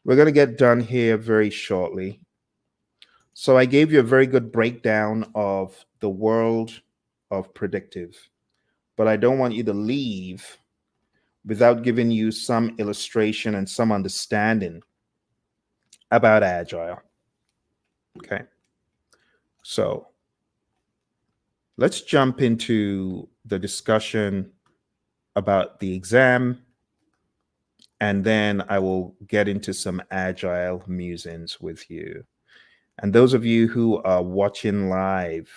We're going to get done here very shortly. So I gave you a very good breakdown of the world of predictive, but I don't want you to leave without giving you some illustration and some understanding about Agile. Okay. So let's jump into the discussion about the exam, and then I will get into some Agile musings with you. And those of you who are watching live,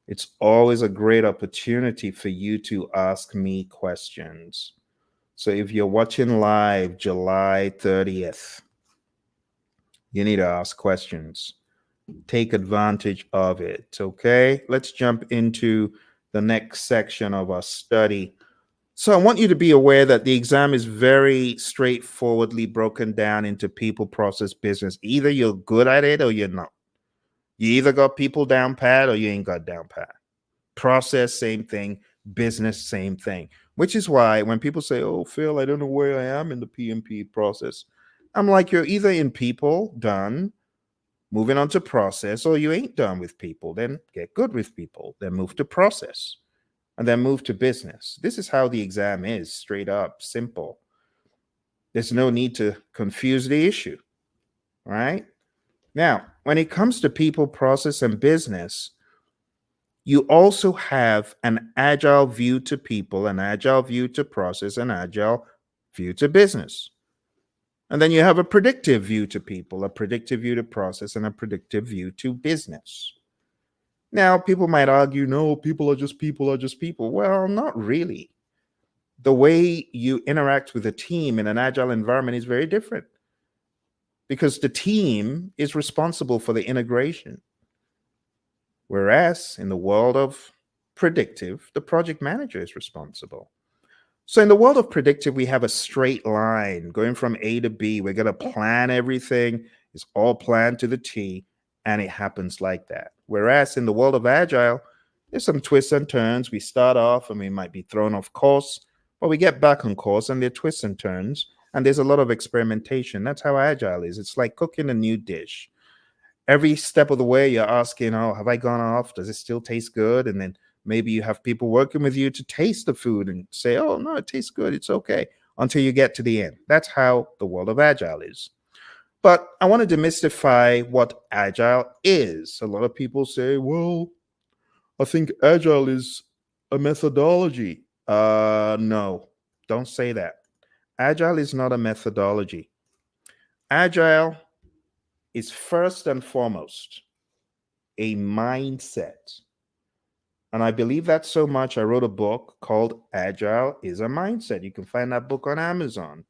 it's always a great opportunity for you to ask me questions. So if you're watching live July 30th, you need to ask questions. Take advantage of it, okay? Let's jump into the next section of our study. So I want you to be aware that the exam is very straightforwardly broken down into people, process, business. Either you're good at it or you're not. You either got people down pat or you ain't got down pat. Process, same thing. Business, same thing. Which is why when people say, oh, Phil, I don't know where I am in the PMP process, I'm like, you're either in people, done, moving on to process, or you ain't done with people. Then get good with people, then move to process, and then move to business. This is how the exam is, straight up, simple. There's no need to confuse the issue, right? Now, when it comes to people, process, and business, you also have an agile view to people, an agile view to process, an agile view to business. And then you have a predictive view to people, a predictive view to process, and a predictive view to business. Now, people might argue, no, people are just people. Well, not really. The way you interact with a team in an agile environment is very different, because the team is responsible for the integration. Whereas in the world of predictive, the project manager is responsible. So in the world of predictive, we have a straight line going from A to B. We're going to plan everything. It's all planned to the T, and it happens like that. Whereas in the world of agile, there's some twists and turns. We start off and we might be thrown off course, but we get back on course, and there are twists and turns, and there's a lot of experimentation. That's how agile is. It's like cooking a new dish. Every step of the way, you're asking, oh, have I gone off? Does it still taste good? And then maybe you have people working with you to taste the food and say, oh, no, it tastes good. It's okay, until you get to the end. That's how the world of agile is. But I want to demystify what agile is. A lot of people say, well, I think agile is a methodology. No, don't say that. Agile is not a methodology. Agile is first and foremost a mindset. And I believe that so much, I wrote a book called Agile is a Mindset. You can find that book on Amazon.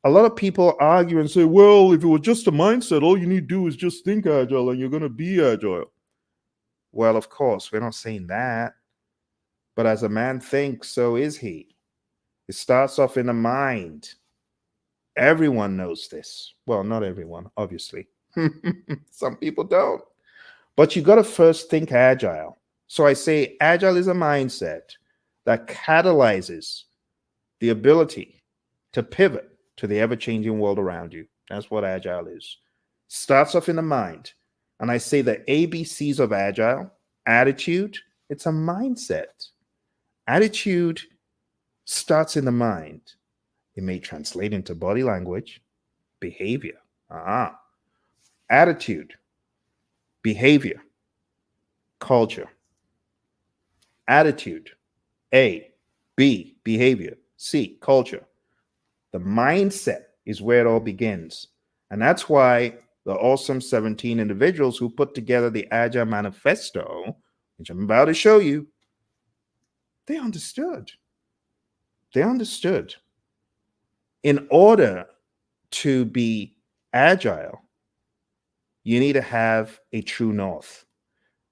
A lot of people argue and say, well, if it was just a mindset, all you need to do is just think agile and you're going to be agile. Well, of course, we're not saying that. But as a man thinks, so is he. It starts off in the mind. Everyone knows this. Well, not everyone, obviously. Some people don't. But you got to first think agile. So I say agile is a mindset that catalyzes the ability to pivot to the ever-changing world around you. That's what agile is. Starts off in the mind. And I say the ABCs of agile: attitude, it's a mindset. Attitude starts in the mind. It may translate into body language, behavior. Attitude, behavior, culture. Attitude, A, B, behavior, C, culture. The mindset is where it all begins. And that's why the awesome 17 individuals who put together the Agile Manifesto, which I'm about to show you, they understood. They understood. In order to be agile, you need to have a true north.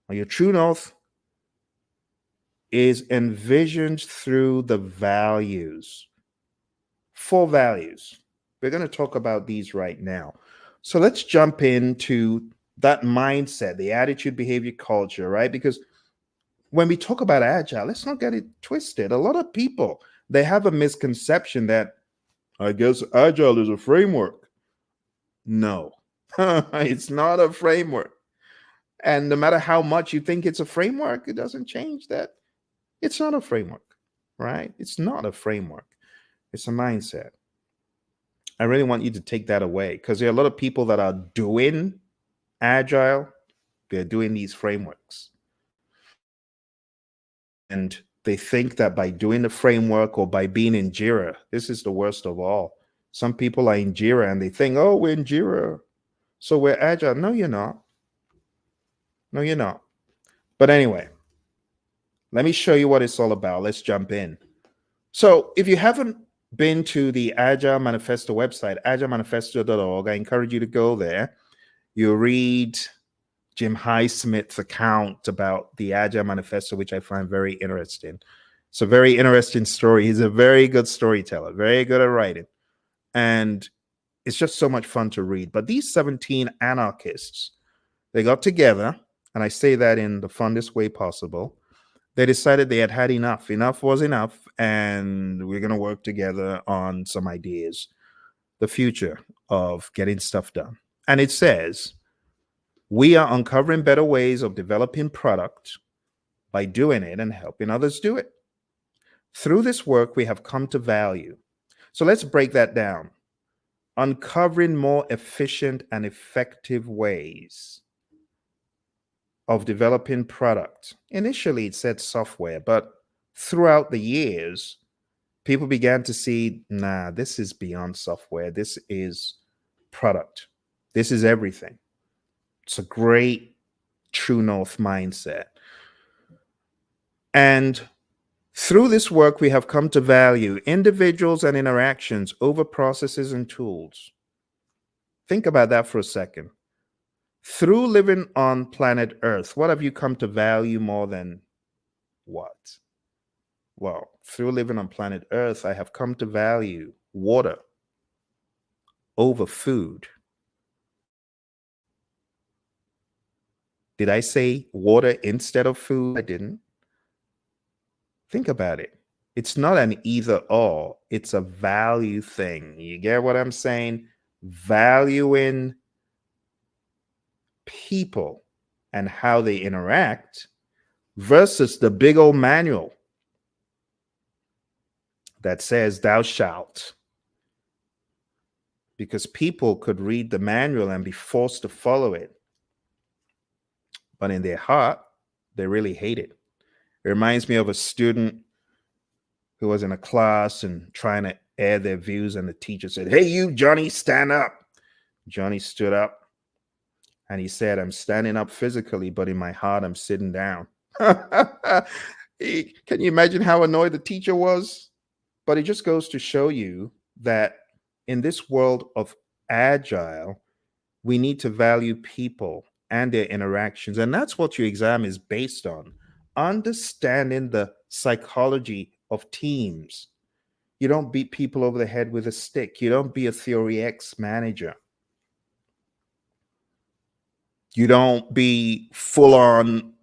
Now, your true north is envisioned through the values. 4 values. We're going to talk about these right now. So let's jump into that mindset, the attitude, behavior, culture, right? Because when we talk about agile, let's not get it twisted. A lot of people, they have a misconception that, I guess agile is a framework. No, it's not a framework. And no matter how much you think it's a framework, it doesn't change that. It's not a framework, right? It's not a framework. It's a mindset. I really want you to take that away, because there are a lot of people that are doing agile. They're doing these frameworks. And they think that by doing the framework or by being in Jira, this is the worst of all. Some people are in Jira and they think, oh, we're in Jira, so we're agile. No, you're not. No, you're not. But anyway, let me show you what it's all about. Let's jump in. So if you haven't been to the Agile Manifesto website, agilemanifesto.org, I encourage you to go there. You read Jim Highsmith's account about the Agile Manifesto, which I find very interesting. It's a very interesting story. He's a very good storyteller, very good at writing. And it's just so much fun to read. But these 17 anarchists, they got together, and I say that in the funnest way possible. They decided they had had enough. Enough was enough, and we're going to work together on some ideas, the future of getting stuff done. And it says, we are uncovering better ways of developing product by doing it and helping others do it. Through this work, we have come to value. So let's break that down. Uncovering more efficient and effective ways of developing product. Initially, it said software, but throughout the years, people began to see, nah, this is beyond software. This is product. This is everything. It's a great true north mindset. And through this work, we have come to value individuals and interactions over processes and tools. Think about that for a second. Through living on planet Earth, what have you come to value more than what? Well, through living on planet Earth, I have come to value water over food. Did I say water instead of food? I didn't. Think about it. It's not an either or, it's a value thing. You get what I'm saying? Valuing people and how they interact versus the big old manual that says thou shalt. Because people could read the manual and be forced to follow it, but in their heart, they really hate it. It reminds me of a student who was in a class and trying to air their views, and the teacher said, hey, you, Johnny, stand up. Johnny stood up and he said, I'm standing up physically, but in my heart, I'm sitting down. Can you imagine how annoyed the teacher was? But it just goes to show you that in this world of agile, we need to value people and their interactions. And that's what your exam is based on. Understanding the psychology of teams. You don't beat people over the head with a stick. You don't be a Theory X manager. You don't be full on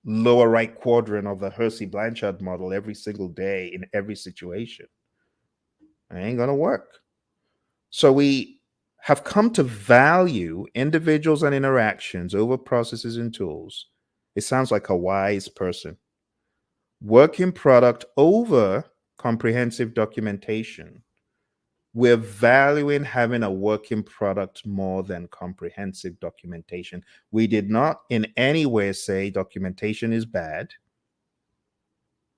lower right quadrant of the Hersey Blanchard model every single day in every situation. It ain't going to work. So we have come to value individuals and interactions over processes and tools. It sounds like a wise person. Working product over comprehensive documentation. We're valuing having a working product more than comprehensive documentation. We did not in any way say documentation is bad,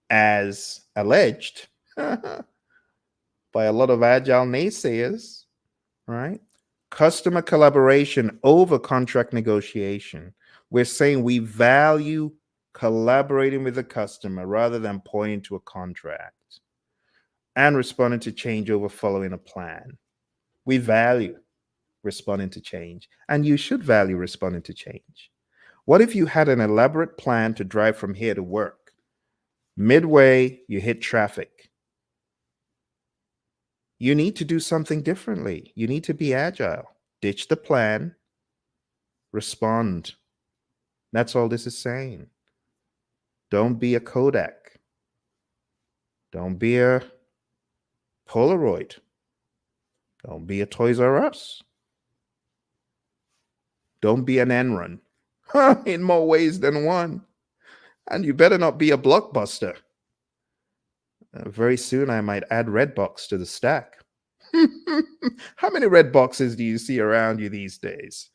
as alleged by a lot of agile naysayers, right? Customer collaboration over contract negotiation. We're saying we value collaborating with the customer rather than pointing to a contract, and responding to change over following a plan. We value responding to change, and you should value responding to change. What if you had an elaborate plan to drive from here to work? Midway, you hit traffic. You need to do something differently. You need to be agile. Ditch the plan, respond. That's all this is saying. Don't be a Kodak. Don't be a Polaroid. Don't be a Toys R Us. Don't be an Enron. In more ways than one. And you better not be a Blockbuster. Very soon I might add Redbox to the stack. How many red boxes do you see around you these days?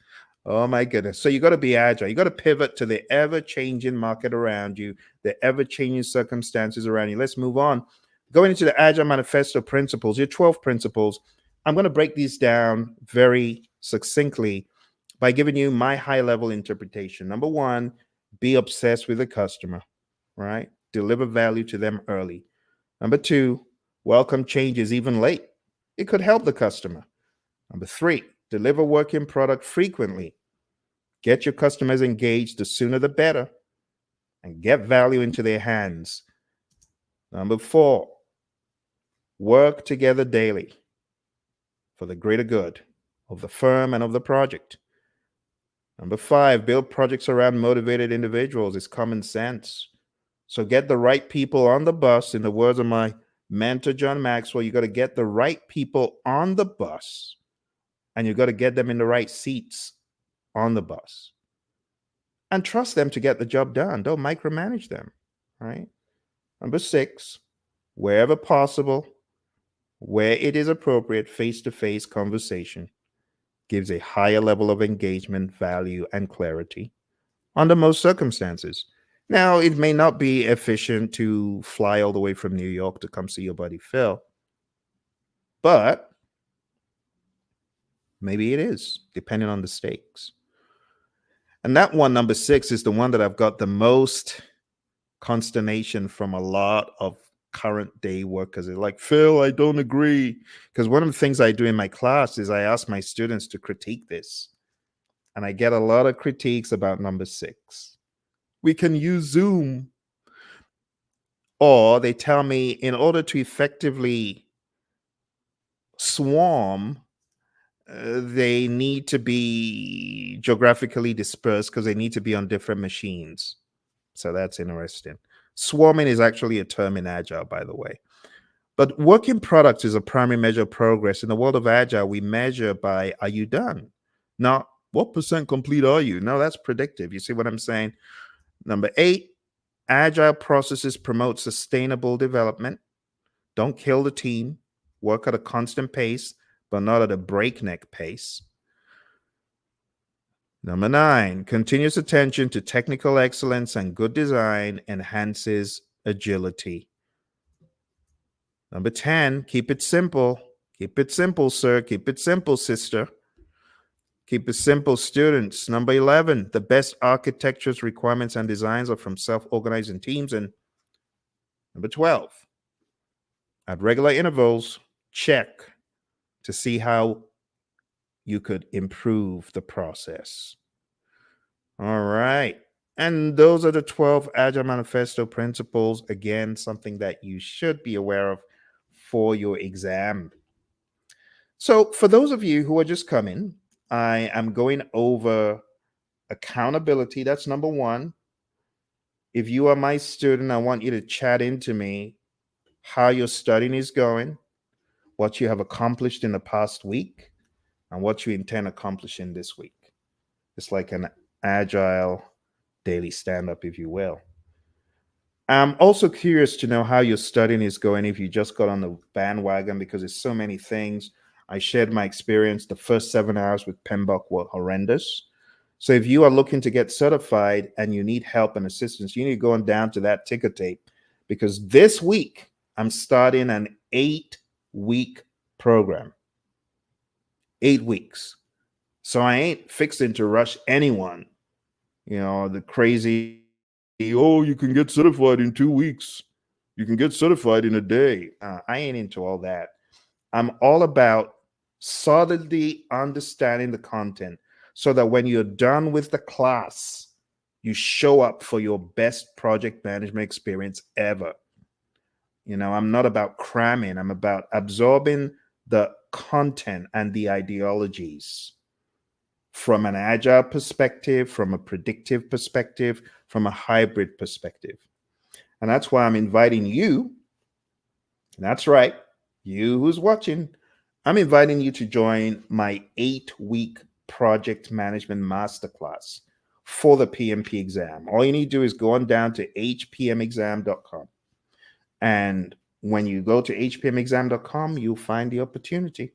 Oh my goodness. So you got to be agile. You got to pivot to the ever changing market around you, the ever changing circumstances around you. Let's move on. Going into the Agile Manifesto principles, your 12 principles, I'm going to break these down very succinctly by giving you my high level interpretation. Number one, be obsessed with the customer, right? Deliver value to them early. Number two, welcome changes even late. It could help the customer. Number three, deliver working product frequently. Get your customers engaged, the sooner the better, and get value into their hands. Number four, work together daily for the greater good of the firm and of the project. Number five, build projects around motivated individuals. It's common sense. So get the right people on the bus. In the words of my mentor, John Maxwell, you got to get the right people on the bus, and you got to get them in the right seats on the bus. And trust them to get the job done. Don't micromanage them, right? Number six, wherever possible, where it is appropriate, face-to-face conversation gives a higher level of engagement, value, and clarity under most circumstances. Now, it may not be efficient to fly all the way from New York to come see your buddy Phil, but maybe it is, depending on the stakes. And that one, number six, is the one that I've got the most consternation from a lot of current day workers. They're like, Phil, I don't agree. Because one of the things I do in my class is I ask my students to critique this. And I get a lot of critiques about number six. We can use Zoom. Or they tell me in order to effectively swarm, they need to be geographically dispersed because they need to be on different machines. So that's interesting. Swarming is actually a term in Agile, by the way. But working products is a primary measure of progress. In the world of Agile, we measure by, are you done? Not what percent complete are you? No, that's predictive. You see what I'm saying? Number 8, Agile processes promote sustainable development. Don't kill the team. Work at a constant pace, but not at a breakneck pace. Number 9, continuous attention to technical excellence and good design enhances agility. Number 10, keep it simple. Keep it simple, sir. Keep it simple, sister. Keep it simple, students. Number 11, the best architectures, requirements, and designs are from self-organizing teams. And number 12, at regular intervals, check to see how you could improve the process. All right. And those are the 12 Agile Manifesto principles. Again, something that you should be aware of for your exam. So for those of you who are just coming, I am going over accountability. That's number 1. If you are my student, I want you to chat into me how your studying is going, what you have accomplished in the past week, and what you intend accomplishing this week. It's like an agile daily stand up, if you will. I'm also curious to know how your studying is going if you just got on the bandwagon because there's so many things. I shared my experience. The first 7 hours with PMBOK were horrendous. So if you are looking to get certified and you need help and assistance, you need to go on down to that ticker tape because this week I'm starting an 8-week program. 8 weeks. So I ain't fixing to rush anyone. The crazy, oh, you can get certified in 2 weeks. You can get certified in a day. I ain't into all that. I'm all about solidly understanding the content so that when you're done with the class, you show up for your best project management experience ever. I'm not about cramming, I'm about absorbing the content and the ideologies from an agile perspective, from a predictive perspective, from a hybrid perspective. And that's why I'm inviting you, that's right, you who's watching, I'm inviting you to join my 8-week project management masterclass for the PMP exam. All you need to do is go on down to hpmexam.com. And when you go to hpmexam.com, you'll find the opportunity.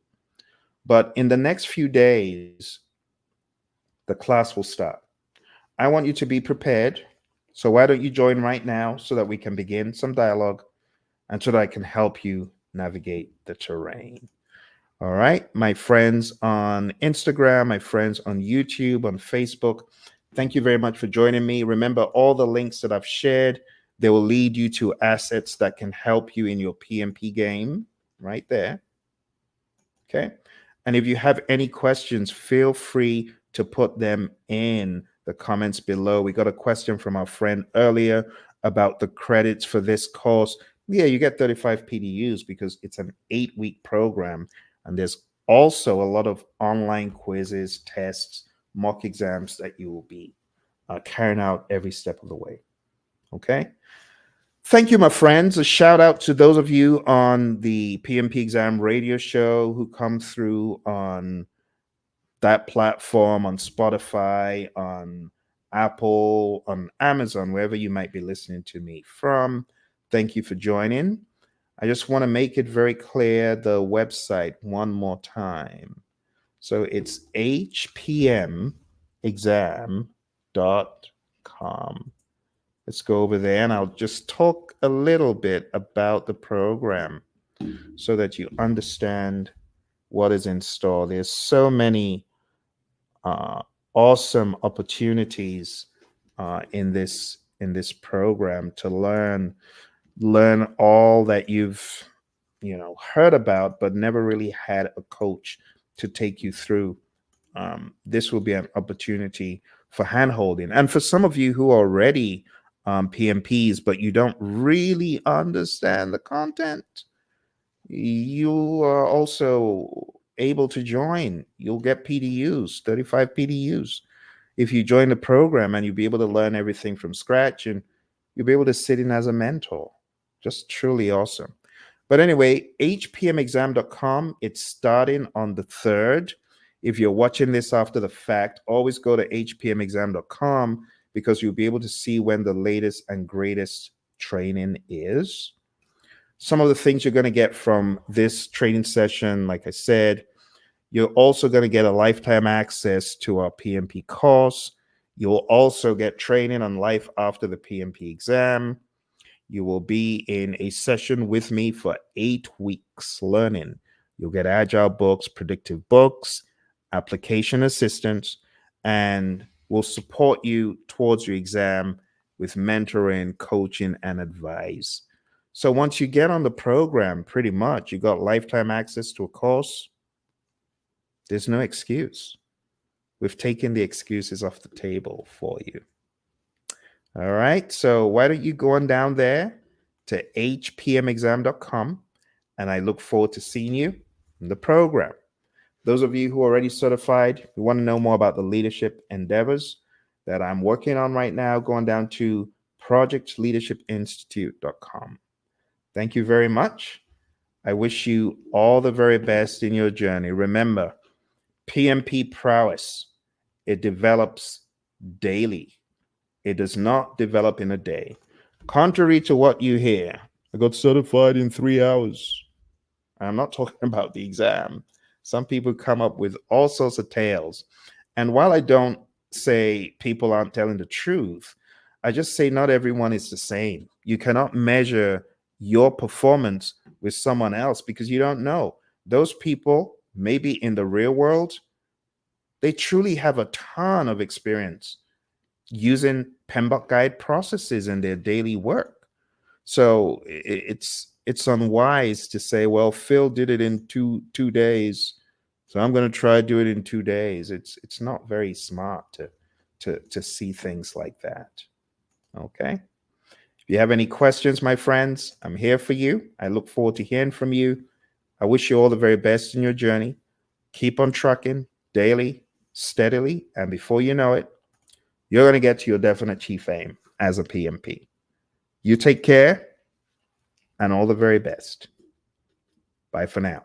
But in the next few days, the class will start. I want you to be prepared. So why don't you join right now so that we can begin some dialogue and so that I can help you navigate the terrain. All right, my friends on Instagram, my friends on YouTube, on Facebook, thank you very much for joining me. Remember, all the links that I've shared, they will lead you to assets that can help you in your PMP game right there. Okay. And if you have any questions, feel free to put them in the comments below. We got a question from our friend earlier about the credits for this course. Yeah, you get 35 PDUs because it's an 8-week program. And there's also a lot of online quizzes, tests, mock exams that you will be carrying out every step of the way. Okay. Thank you, my friends. A shout out to those of you on the PMP exam radio show who come through on that platform, on Spotify, on Apple, on Amazon, wherever you might be listening to me from. Thank you for joining. I just want to make it very clear the website one more time. So it's hpmexam.com. Let's go over there and I'll just talk a little bit about the program so that you understand what is in store. There's so many awesome opportunities in this program to learn all that you've heard about but never really had a coach to take you through. This will be an opportunity for handholding. And for some of you who are already PMPs, but you don't really understand the content, you are also able to join. You'll get PDUs, 35 PDUs. If you join the program and you'll be able to learn everything from scratch and you'll be able to sit in as a mentor. Just truly awesome. But anyway, hpmexam.com, it's starting on the 3rd. If you're watching this after the fact, always go to hpmexam.com because you'll be able to see when the latest and greatest training is. Some of the things you're going to get from this training session, like I said, you're also going to get a lifetime access to our PMP course. You'll also get training on life after the PMP exam. You will be in a session with me for 8 weeks learning. You'll get agile books, predictive books, application assistance, and we'll support you towards your exam with mentoring, coaching, and advice. So once you get on the program, pretty much you got lifetime access to a course. There's no excuse. We've taken the excuses off the table for you. All right. So why don't you go on down there to hpmexam.com, and I look forward to seeing you in the program. Those of you who are already certified, you want to know more about the leadership endeavors that I'm working on right now, going down to projectleadershipinstitute.com. Thank you very much. I wish you all the very best in your journey. Remember, PMP prowess, it develops daily. It does not develop in a day. Contrary to what you hear, I got certified in 3 hours. I'm not talking about the exam. Some people come up with all sorts of tales. And while I don't say people aren't telling the truth, I just say not everyone is the same. You cannot measure your performance with someone else because you don't know. Those people, maybe in the real world, they truly have a ton of experience using PMBOK guide processes in their daily work. So it's unwise to say, well, Phil did it in two days, so I'm going to try to do it in 2 days. It's not very smart to see things like that. Okay. If you have any questions, my friends, I'm here for you. I look forward to hearing from you. I wish you all the very best in your journey. Keep on trucking daily, steadily, and before you know it, you're going to get to your definite chief aim as a PMP. You take care and all the very best. Bye for now.